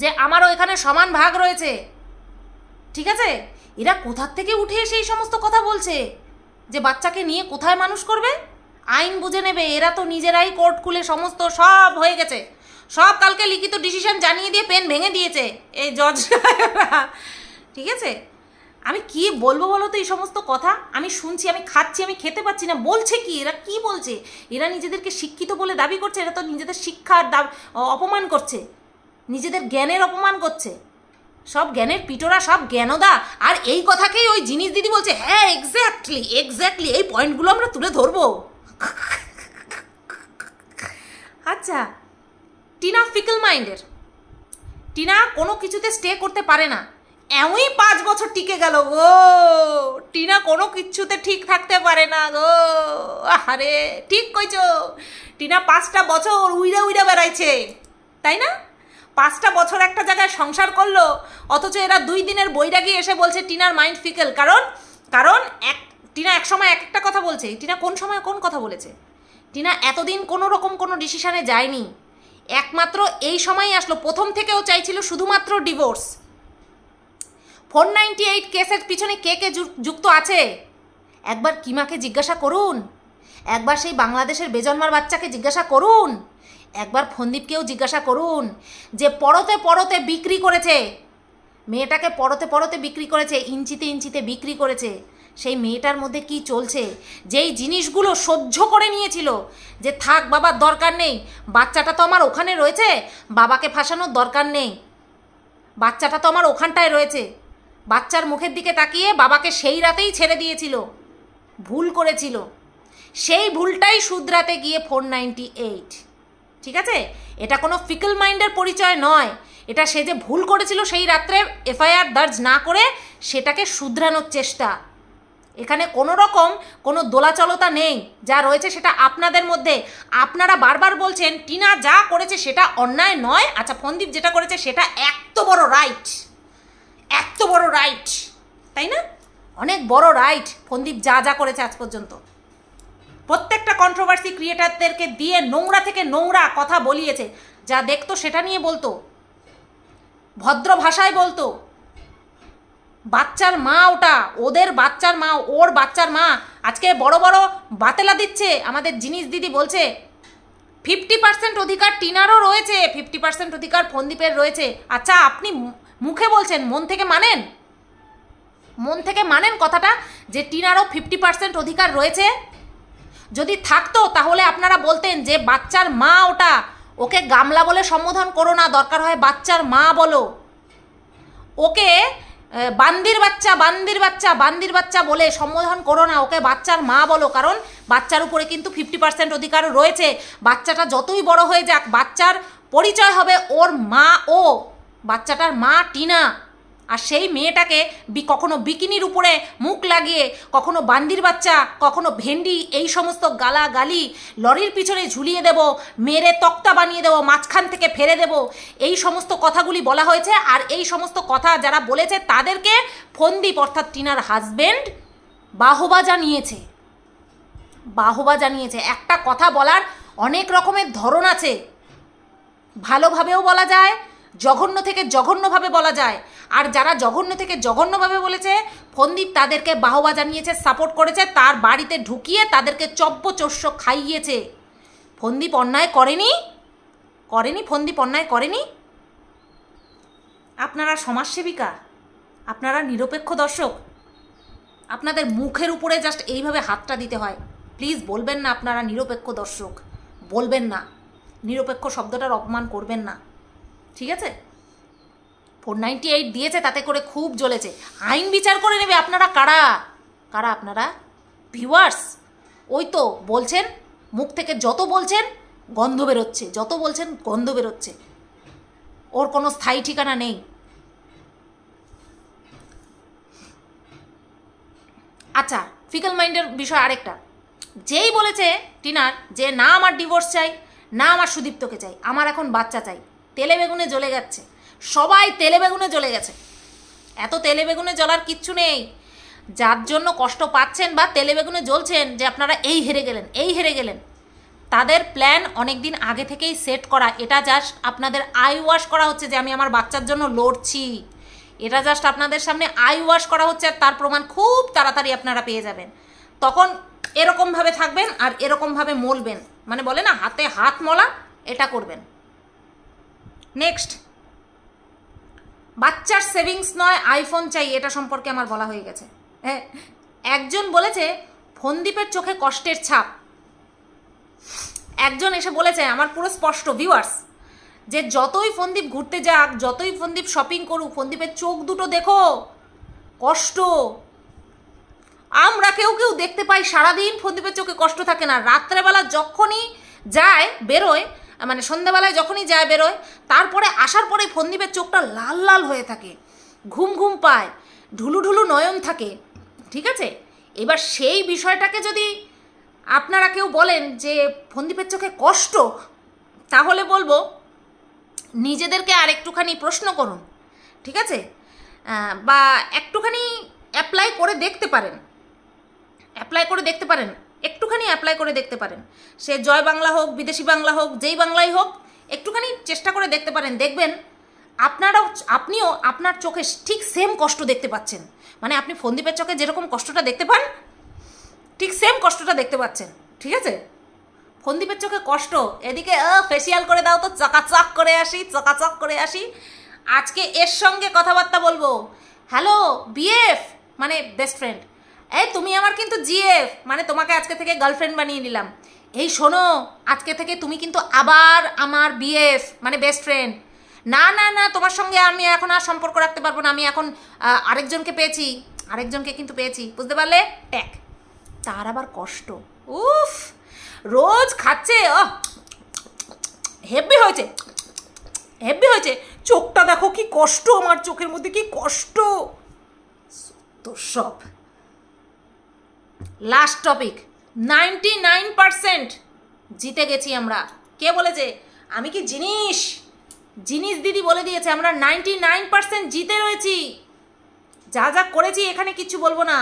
যে আমারও এখানে সমান ভাগ রয়েছে, ঠিক আছে। এরা কোথার থেকে উঠে এসে এই সমস্ত কথা বলছে যে বাচ্চাকে নিয়ে কোথায় মানুষ করবে? আইন বুঝে নেবে, এরা তো নিজেরাই কোর্ট খুলে সমস্ত সব হয়ে গেছে, সব কালকে লিখিত ডিসিশন জানিয়ে দিয়ে পেন ভেঙে দিয়েছে এই জজ, ঠিক আছে। আমি কি বলবো বলো তো এই সমস্ত কথা? আমি শুনছি, আমি খাচ্ছি, আমি খেতে পাচ্ছি না। বলছে কি এরা, কি বলছে? এরা নিজেদেরকে শিক্ষিত বলে দাবি করছে, এরা তো নিজেদের শিক্ষার অপমান করছে, নিজেদের জ্ঞানের অপমান করছে। সব জ্ঞানের পিটোরা, সব জ্ঞানদা। আর এই কথাকেই ওই জিনিস দিদি বলছে, হ্যাঁ এক্স্যাক্টলি এক্স্যাক্টলি, এই পয়েন্টগুলো আমরা তুলে ধরবো। আচ্ছা, টিনা ফিকল মাইন্ডের, টিনা কোনো কিছুতে স্টে করতে পারে না। এমনই 5 বছর টিকে গেল গো, টিনা কোনো কিছুতে ঠিক থাকতে পারে না গো। আরে ঠিক কইছো, টিনা 5টা বছর উইড়া উইড়া বেড়াইছে, তাই না? 5টা বছর একটা জায়গায় সংসার করলো, অথচ এরা 2 দিনের বৈরাগী এসে বলছে টিনার মাইন্ড ফিকেল। কারণ টিনা এক সময় এক একটা কথা বলছে। টিনা কোন সময় কোন কথা বলেছে? টিনা এতদিন কোনো রকম কোনো ডিসিশনে যায়নি। একমাত্র এই সময়ই আসলো, প্রথম থেকেও চাইছিল শুধুমাত্র ডিভোর্স। 498 কেসের পিছনে কে কে যুক্ত আছে একবার কিমাকে জিজ্ঞাসা করুন, একবার সেই বাংলাদেশের বেজন্মার বাচ্চাকে জিজ্ঞাসা করুন, একবার ফন্দীপকেও জিজ্ঞাসা করুন যে পরতে পরতে বিক্রি করেছে মেয়েটাকে, পরতে পরতে বিক্রি করেছে, ইঞ্চিতে ইঞ্চিতে বিক্রি করেছে। সেই মেয়েটার মধ্যে কি চলছে, যেই জিনিসগুলো সহ্য করে নিয়েছিল যে থাক বাবার দরকার নেই, বাচ্চাটা তো আমার ওখানে রয়েছে, বাবাকে ফাঁসানোর দরকার নেই, বাচ্চাটা তো আমার ওখানটায় রয়েছে, বাচ্চার মুখের দিকে তাকিয়ে বাবাকে সেই রাতেই ছেড়ে দিয়েছিল, ভুল করেছিল। সেই ভুলটাই শুধরাতে গিয়ে 498। ঠিক আছে, এটা কোনো ফিকল মাইন্ডের পরিচয় নয়, এটা সে যে ভুল করেছিল সেই রাত্রে এফআইআর দর্জ না করে সেটাকে শুধরানোর চেষ্টা। এখানে কোনো রকম কোনো দোলাচলতা নেই, যা রয়েছে সেটা আপনাদের মধ্যে। আপনারা বারবার বলছেন টিনা যা করেছে সেটা অন্যায় নয়, আচ্ছা ফন্দীপ যেটা করেছে সেটা এত বড় রাইট, এত বড় রাইট, তাই না? অনেক বড় রাইট ফন্দীপ যা যা করেছে আজ পর্যন্ত। প্রত্যেকটা কন্ট্রোভার্সি ক্রিয়েটারদেরকে দিয়ে নোংরা থেকে নোংরা কথা বলিয়েছে, যা দেখতো সেটা নিয়ে বলতো, ভদ্র ভাষায় বলতো। বাচ্চার মা ওটা, ওদের বাচ্চার মা, ওর বাচ্চার মা আজকে বড় বড় বাতেলা দিচ্ছে। আমাদের জিনিস দিদি বলছে 50% অধিকার টিনারও রয়েছে, 50% অধিকার ফন্দীপের রয়েছে। আচ্ছা আপনি মুখে বলছেন, মন থেকে মানেন? মন থেকে মানেন কথাটা যে টিনারও 50% অধিকার রয়েছে? যদি থাকতো তাহলে আপনারা বলতেন যে বাচ্চার মা ওটা, ওকে গামলা বলে সম্বোধন করো না, দরকার হয় বাচ্চার মা বলো, ওকে বান্দির বাচ্চা বান্দির বাচ্চা বান্দির বাচ্চা বলে সম্বোধন করো না, ওকে বাচ্চার মা বলো। কারণ বাচ্চার উপরে কিন্তু 50% অধিকার রয়েছে। বাচ্চাটা যতই বড় হয়ে যাক, বাচ্চার পরিচয় হবে ওর মা, ও বাচ্চাটার মা টিনা। আর সেই মেয়েটাকে কখনো বিকিনির উপরে মুখ লাগিয়ে, কখনো বান্দির বাচ্চা, কখনো ভেন্ডি, এই সমস্ত গালাগালি লরির পিছনে ঝুলিয়ে দেব, মেরে তক্তা বানিয়ে দেবো, মাঝখান থেকে ফেলে দেব, এই সমস্ত কথাগুলি বলা হয়েছে। আর এই সমস্ত কথা যারা বলেছে তাদেরকে ফন্দীপ অর্থাৎ টিনার হাজবেন্ড বাহবা জানিয়েছে, বাহবা জানিয়েছে। একটা কথা বলার অনেক রকমের ধরন আছে, ভালোভাবেও বলা যায়, জঘন্য থেকে জঘন্যভাবে বলা যায়। আর যারা জঘন্য থেকে জঘন্যভাবে বলেছে ফন্দীপ তাদেরকে বাহবা জানিয়েছে, সাপোর্ট করেছে, তার বাড়িতে ঢুকিয়ে তাদেরকে চব্যচস্য খাইয়েছে। ফন্দীপ অন্যায় করেনি, করেনি, ফন্দীপ অন্যায় করেনি। আপনারা সমাজসেবিকা, আপনারা নিরপেক্ষ দর্শক, আপনাদের মুখের উপরে জাস্ট এইভাবে হাতটা দিতে হয়। প্লিজ বলবেন না আপনারা নিরপেক্ষ দর্শক, বলবেন না, নিরপেক্ষ শব্দটার অপমান করবেন না, ঠিক আছে? 498 দিয়েছে, তাতে করে খুব জ্বলেছে। আইন বিচার করে নেবে। আপনারা কারা? কারা আপনারা? ভিউয়ার্স। ওই তো বলছেন, মুখ থেকে যত বলছেন গন্ধ বেরোচ্ছে, যত বলছেন গন্ধ বেরোচ্ছে, ওর কোনো স্থায়ী ঠিকানা নেই। আচ্ছা ফিকল মাইন্ডের বিষয় আরেকটা, যেই বলেছে টিনার যে না আমার ডিভোর্স চাই, না আমার সুদীপ্তকে চাই, আমার এখন বাচ্চা চাই, তেলে বেগুনে জ্বলে যাচ্ছে, সবাই তেলে বেগুনে জ্বলে গেছে। এত তেলে বেগুনে জ্বলার কিচ্ছু নেই। যার জন্য কষ্ট পাচ্ছেন বা তেলে বেগুনে জ্বলছেন যে আপনারা এই হেরে গেলেন, এই হেরে গেলেন, তাদের প্ল্যান অনেক দিন আগে থেকেই সেট করা। এটা জাস্ট আপনাদের আই ওয়াশ করা হচ্ছে যে আমি আমার বাচ্চার জন্য লড়ছি, এটা জাস্ট আপনাদের সামনে আই ওয়াশ করা হচ্ছে। আর তার প্রমাণ খুব তাড়াতাড়ি আপনারা পেয়ে যাবেন। তখন এরকমভাবে থাকবেন আর এরকমভাবে মলবেন, মানে বলে না হাতে হাত মলা, এটা করবেন। নেক্সট, বাচ্চার সেভিংস নয় আইফোন চাই, এটা সম্পর্কে আমার বলা হয়ে গেছে। হ্যাঁ, একজন বলেছে ফন্দীপের চোখে কষ্টের ছাপ। একজন এসে বলেছে, আমার পুরো স্পষ্ট ভিউয়ার্স, যে যতই ফন্দীপ ঘুরতে যাক, যতই ফন্দীপ শপিং করুক, ফন্দীপের চোখ দুটো দেখো কষ্ট। আমরা কেউ কেউ দেখতে পাই সারাদিন ফন্দীপের চোখে কষ্ট থাকে না, রাত্রেবেলা যখনই যায় বেরোয়, মানে সন্ধ্যাবেলায় যখনই যায় বেরোয়, তারপরে আসার পরে ফন্দীপের চোখটা লাল লাল হয়ে থাকে, ঘুম ঘুম পায়, ঢুলু ঢুলু নয়ন থাকে, ঠিক আছে? এবার সেই বিষয়টাকে যদি আপনারা কেউ বলেন যে ফন্দীপের চোখে কষ্ট, তাহলে বলবো নিজেদেরকে আর একটুখানি প্রশ্ন করুন, ঠিক আছে? বা একটুখানি অ্যাপ্লাই করে দেখতে পারেন, অ্যাপ্লাই করে দেখতে পারেন, একটুখানি অ্যাপ্লাই করে দেখতে পারেন। সে জয় বাংলা হোক, বিদেশি বাংলা হোক, যেই বাংলাই হোক, একটুখানি চেষ্টা করে দেখতে পারেন, দেখবেন আপনিও আপনার চোখে ঠিক সেম কষ্ট দেখতে পাচ্ছেন। মানে আপনি ফন্দীপের চোখে যেরকম কষ্টটা দেখতে পান, ঠিক সেম কষ্টটা দেখতে পাচ্ছেন। ঠিক আছে, ফন্দীপের চোখে কষ্ট, এদিকে ফেসিয়াল করে দাও তো চকাচক করে আসি, চকাচক করে আসি। আজকে এর সঙ্গে কথাবার্তা বলবো। হ্যালো বিএফ মানে বেস্ট ফ্রেন্ড, এই তুমি আমার কিন্তু জিএফ মানে তোমাকে আজকে থেকে গার্লফ্রেন্ড বানিয়ে নিলাম। এই শোনো, আজকে থেকে তুমি কিন্তু আবার আমার বিএফ মানে বেস্ট ফ্রেন্ড। না না না, তোমার সঙ্গে আমি এখন আর সম্পর্ক রাখতে পারবো না, আমি এখন আরেকজনকে পেয়েছি, আরেকজনকে কিন্তু পেয়েছি, বুঝতে পারলে? ট্যাক, তার আবার কষ্ট, উফ, রোজ খাচ্ছে, হেভি হয়েছে, হেভি হয়েছে। চোখটা দেখো কি কষ্ট, আমার চোখের মধ্যে কি কষ্ট। তো সব লাস্ট টপিক, 99% জিতে গেছি আমরা। কে বলেছে? আমি কি জিনিস দিদি বলে দিয়েছে আমরা 99% জিতে রয়েছি। যা যা করেছি এখানে কিচ্ছু বলবো না,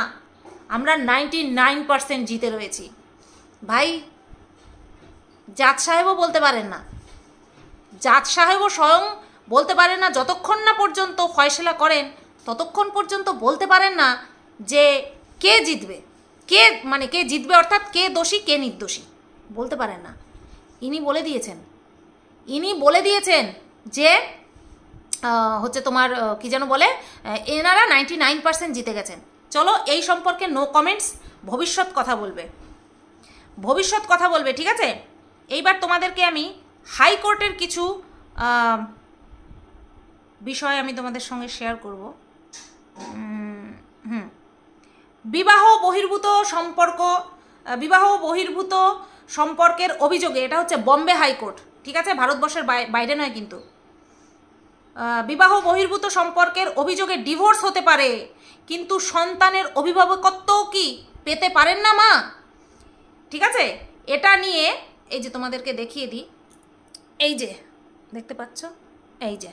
আমরা 99% জিতে রয়েছি। ভাই জাজ সাহেবও বলতে পারেন না, জাজ সাহেবও স্বয়ং বলতে পারেন না, যতক্ষণ না পর্যন্ত ফয়সলা করেন ততক্ষণ পর্যন্ত বলতে পারেন না যে কে জিতবে, কে জিতবে অর্থাৎ কে দোষী কে নির্দোষী, বলতে পারেন না। ইনি বলে দিয়েছেন যে হচ্ছে তোমার কি যেন বলে, এনারা 99% জিতে গেছেন। চলো এই সম্পর্কে নো কমেন্টস, ভবিষ্যৎ কথা বলবে, ঠিক আছে? এইবার তোমাদেরকে আমি হাইকোর্টের কিছু বিষয় আমি তোমাদের সঙ্গে শেয়ার করব। বিবাহ বহির্ভূত সম্পর্কের অভিযোগে, এটা হচ্ছে বম্বে হাইকোর্ট, ঠিক আছে, ভারতবর্ষের বাইরে নয় কিন্তু। বিবাহ বহির্ভূত সম্পর্কের অভিযোগে ডিভোর্স হতে পারে, কিন্তু সন্তানের অভিভাবকত্বও কি পেতে পারেন না মা? ঠিক আছে, এটা নিয়ে এই যে তোমাদেরকে দেখিয়ে দিই, এই যে দেখতে পাচ্ছ, এই যে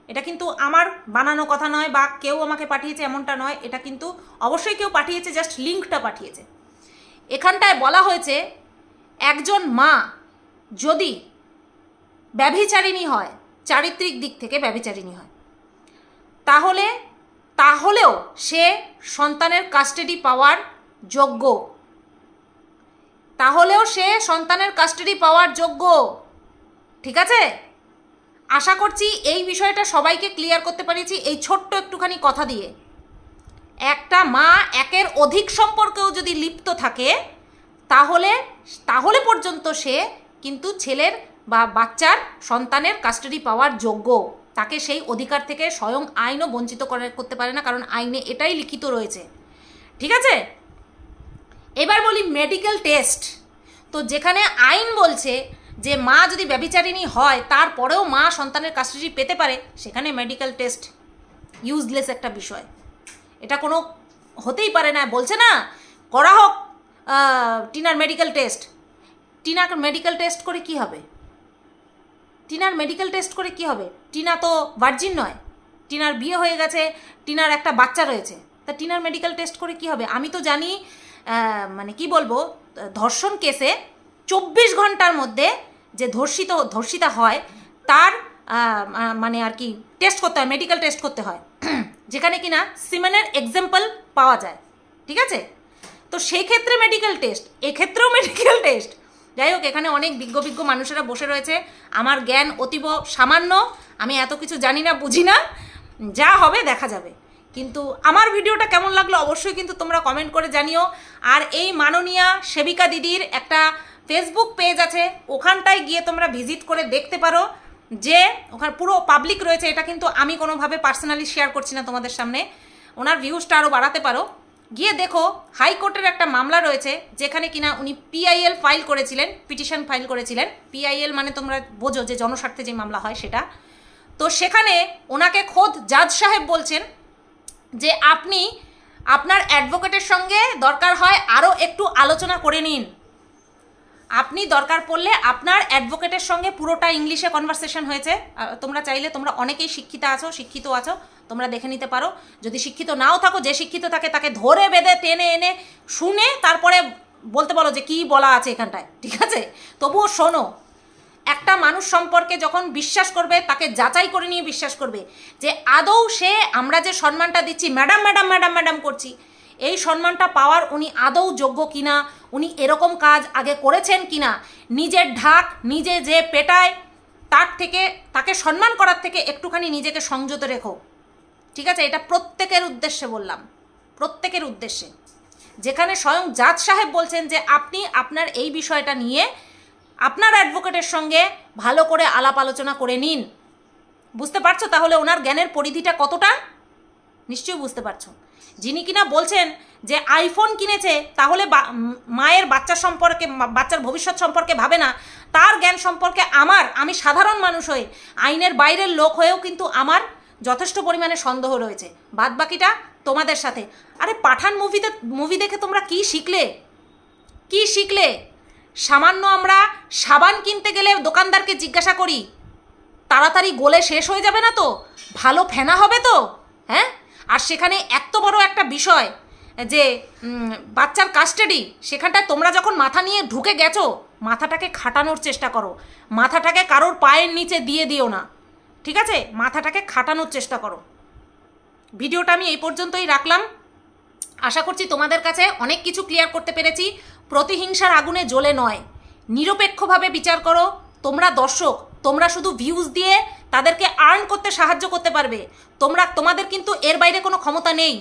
এটা কিন্তু আমার বানানো কথা নয় বা কেউ আমাকে পাঠিয়েছে এমনটা নয়, এটা কিন্তু অবশ্যই কেউ পাঠিয়েছে, জাস্ট লিঙ্কটা পাঠিয়েছে। এখানটায় বলা হয়েছে একজন মা যদি ব্যভিচারিণী হয়, চারিত্রিক দিক থেকে ব্যভিচারিণী হয়, তাহলেও সে সন্তানের কাস্টাডি পাওয়ার যোগ্য, ঠিক আছে? আশা করছি এই বিষয়টা সবাইকে ক্লিয়ার করতে পেরেছি এই ছোট্ট একটুখানি কথা দিয়ে। একটা মা একের অধিক সম্পর্কেও যদি লিপ্ত থাকে তাহলে পর্যন্ত সে কিন্তু ছেলের বা বাচ্চার সন্তানের কাস্টাডি পাওয়ার যোগ্য। তাকে সেই অধিকার থেকে স্বয়ং আইনও বঞ্চিত করতে পারে না, কারণ আইনে এটাই লিখিত রয়েছে, ঠিক আছে? এবার বলি মেডিকেল টেস্ট। তো যেখানে আইন বলছে যে মা যদি ব্যভিচারিণী হয় তারপরেও মা সন্তানের কাস্টাডি পেতে পারে, সেখানে মেডিকেল টেস্ট ইউজলেস একটা বিষয়, এটা কোনো হতেই পারে না। বলছে না করা হোক টিনার মেডিকেল টেস্ট, টিনার মেডিকেল টেস্ট করে কি হবে? টিনা তো ভার্জিন নয়, টিনার বিয়ে হয়ে গেছে, টিনার একটা বাচ্চা রয়েছে, তা টিনার মেডিকেল টেস্ট করে কি হবে? আমি তো জানি মানে কি বলবো, ধর্ষণ কেসে 24 ঘন্টার মধ্যে যে ধর্ষিতা হয় তার মানে আর কি টেস্ট করতে হয়, মেডিকেল টেস্ট করতে হয়, যেখানে কিনা সিমেনের এক্সাম্পল পাওয়া যায়, ঠিক আছে? তো সেই ক্ষেত্রে মেডিকেল টেস্ট, এক্ষেত্রেও মেডিকেল টেস্ট। যাই হোক, এখানে অনেক বিজ্ঞ মানুষেরা বসে রয়েছে, আমার জ্ঞান অতীব সামান্য, আমি এত কিছু জানি না, বুঝি না, যা হবে দেখা যাবে। কিন্তু আমার ভিডিওটা কেমন লাগলো অবশ্যই কিন্তু তোমরা কমেন্ট করে জানিও। আর এই মাননীয়া সেবিকা দিদির একটা ফেসবুক পেজ আছে, ওখানটায় গিয়ে তোমরা ভিজিট করে দেখতে পারো, যে ওখানে পুরো পাবলিক রয়েছে, এটা কিন্তু আমি কোনোভাবে পার্সোনালি শেয়ার করছি না তোমাদের সামনে, ওনার ভিউজটা আরও বাড়াতে পারো। গিয়ে দেখো হাইকোর্টের একটা মামলা রয়েছে, যেখানে কিনা উনি পিআইএল ফাইল করেছিলেন, পিটিশন ফাইল করেছিলেন। পিআইএল মানে তোমরা বোঝো যে জনস্বার্থে যে মামলা হয় সেটা। তো সেখানে ওনাকে খোদ জাজ সাহেব বলছেন যে আপনি আপনার অ্যাডভোকেটের সঙ্গে দরকার হয় আরও একটু আলোচনা করে নিন, আপনি দরকার পড়লে আপনার অ্যাডভোকেটের সঙ্গে পুরোটা ইংলিশে কনভারসেশন হয়েছে। তোমরা চাইলে, তোমরা অনেকেই শিক্ষিত আছো, তোমরা দেখে নিতে পারো। যদি শিক্ষিত নাও থাকো, যে শিক্ষিত থাকে তাকে ধরে বেঁধে টেনে এনে শুনে তারপরে বলতে বলো যে কী বলা আছে এখানটায়, ঠিক আছে? তবুও শোনো, একটা মানুষ সম্পর্কে যখন বিশ্বাস করবে তাকে যাচাই করে নিয়ে বিশ্বাস করবে যে আদৌ সে আমরা যে সম্মানটা দিচ্ছি, ম্যাডাম ম্যাডাম ম্যাডাম ম্যাডাম করছি, এই সম্মানটা পাওয়ার উনি আদৌ যোগ্য কিনা, উনি এরকম কাজ আগে করেছেন কিনা। নিজের ঢাক নিজে যে পেটায় তার থেকে, তাকে সম্মান করার থেকে একটুখানি নিজেকে সংযত রেখো, ঠিক আছে? এটা প্রত্যেকের উদ্দেশ্যে বললাম, প্রত্যেকের উদ্দেশ্যে। যেখানে স্বয়ং জাজ সাহেব বলছেন যে আপনি আপনার এই বিষয়টা নিয়ে আপনার অ্যাডভোকেটের সঙ্গে ভালো করে আলাপ আলোচনা করে নিন। বুঝতে পারছো তাহলে ওনার জ্ঞানের পরিধিটা কতটা? নিশ্চয়ই বুঝতে পারছো। যিনি কিনা বলছেন যে আইফোন কিনেছে তাহলে মায়ের বাচ্চা সম্পর্কে, বাচ্চার ভবিষ্যৎ সম্পর্কে ভাবে না, তার জ্ঞান সম্পর্কে আমি সাধারণ মানুষ হয়ে, আইনের বাইরের লোক হয়েও কিন্তু আমার যথেষ্ট পরিমাণে সন্দেহ রয়েছে। বাদ বাকিটা তোমাদের সাথে। আরে পাঠান মুভি দেখে তোমরা কি শিখলে? কি শিখলে? সামান্য আমরা সাবান কিনতে গেলে দোকানদারকে জিজ্ঞাসা করি তাড়াতাড়ি গলে শেষ হয়ে যাবে না তো, ভালো ফেনা হবে তো, হ্যাঁ? আর সেখানে এত বড় একটা বিষয় যে বাচ্চার কাস্টাডি, সেখানটায় তোমরা যখন মাথা নিয়ে ঢুকে গেছো, মাথাটাকে খাটানোর চেষ্টা করো। মাথাটাকে কারোর পায়ের নিচে দিয়ে দিও না, ঠিক আছে? মাথাটাকে খাটানোর চেষ্টা করো। ভিডিওটা আমি এই পর্যন্তই রাখলাম। আশা করছি তোমাদের কাছে অনেক কিছু ক্লিয়ার করতে পেরেছি। প্রতিহিংসার আগুনে জ্বলে নয়, নিরপেক্ষভাবে বিচার করো। তোমরা দর্শক, তোমরা শুধু ভিউজ দিয়ে তাদেরকে আর্ন করতে সাহায্য করতে পারবে। তোমাদের কিন্তু এর বাইরে কোনো ক্ষমতা নেই।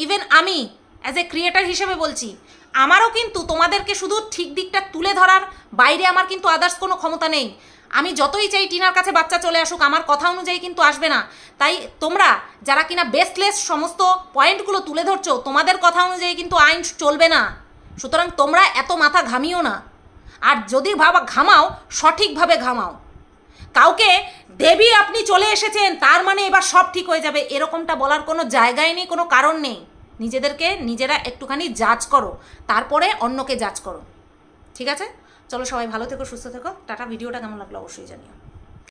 ইভেন আমি অ্যাজ এ ক্রিয়েটার হিসেবে বলছি, আমারও কিন্তু তোমাদেরকে শুধু ঠিক দিকটা তুলে ধরার বাইরে আমার কিন্তু আদার্স কোনো ক্ষমতা নেই। আমি যতই চাই টিনার কাছে বাচ্চা চলে আসুক, আমার কথা অনুযায়ী কিন্তু আসবে না। তাই তোমরা যারা কিনা বেসলেস সমস্ত পয়েন্টগুলো তুলে ধরছো, তোমাদের কথা অনুযায়ী কিন্তু আইন চলবে না। সুতরাং তোমরা এত মাথা ঘামিও না। আর যদি ঘামাও, সঠিকভাবে ঘামাও। কাউকে দেবী আপনি চলে এসেছেন তার মানে এবার সব ঠিক হয়ে যাবে, এরকমটা বলার কোনো জায়গায় নেই, কোনো কারণ নেই। নিজেদেরকে নিজেরা একটুখানি জাজ করো, তারপরে অন্যকে জাজ করো, ঠিক আছে? চলো সবাই ভালো থেকো, সুস্থ থেকো, টাটা। ভিডিওটা কেমন লাগলো অবশ্যই জানিও।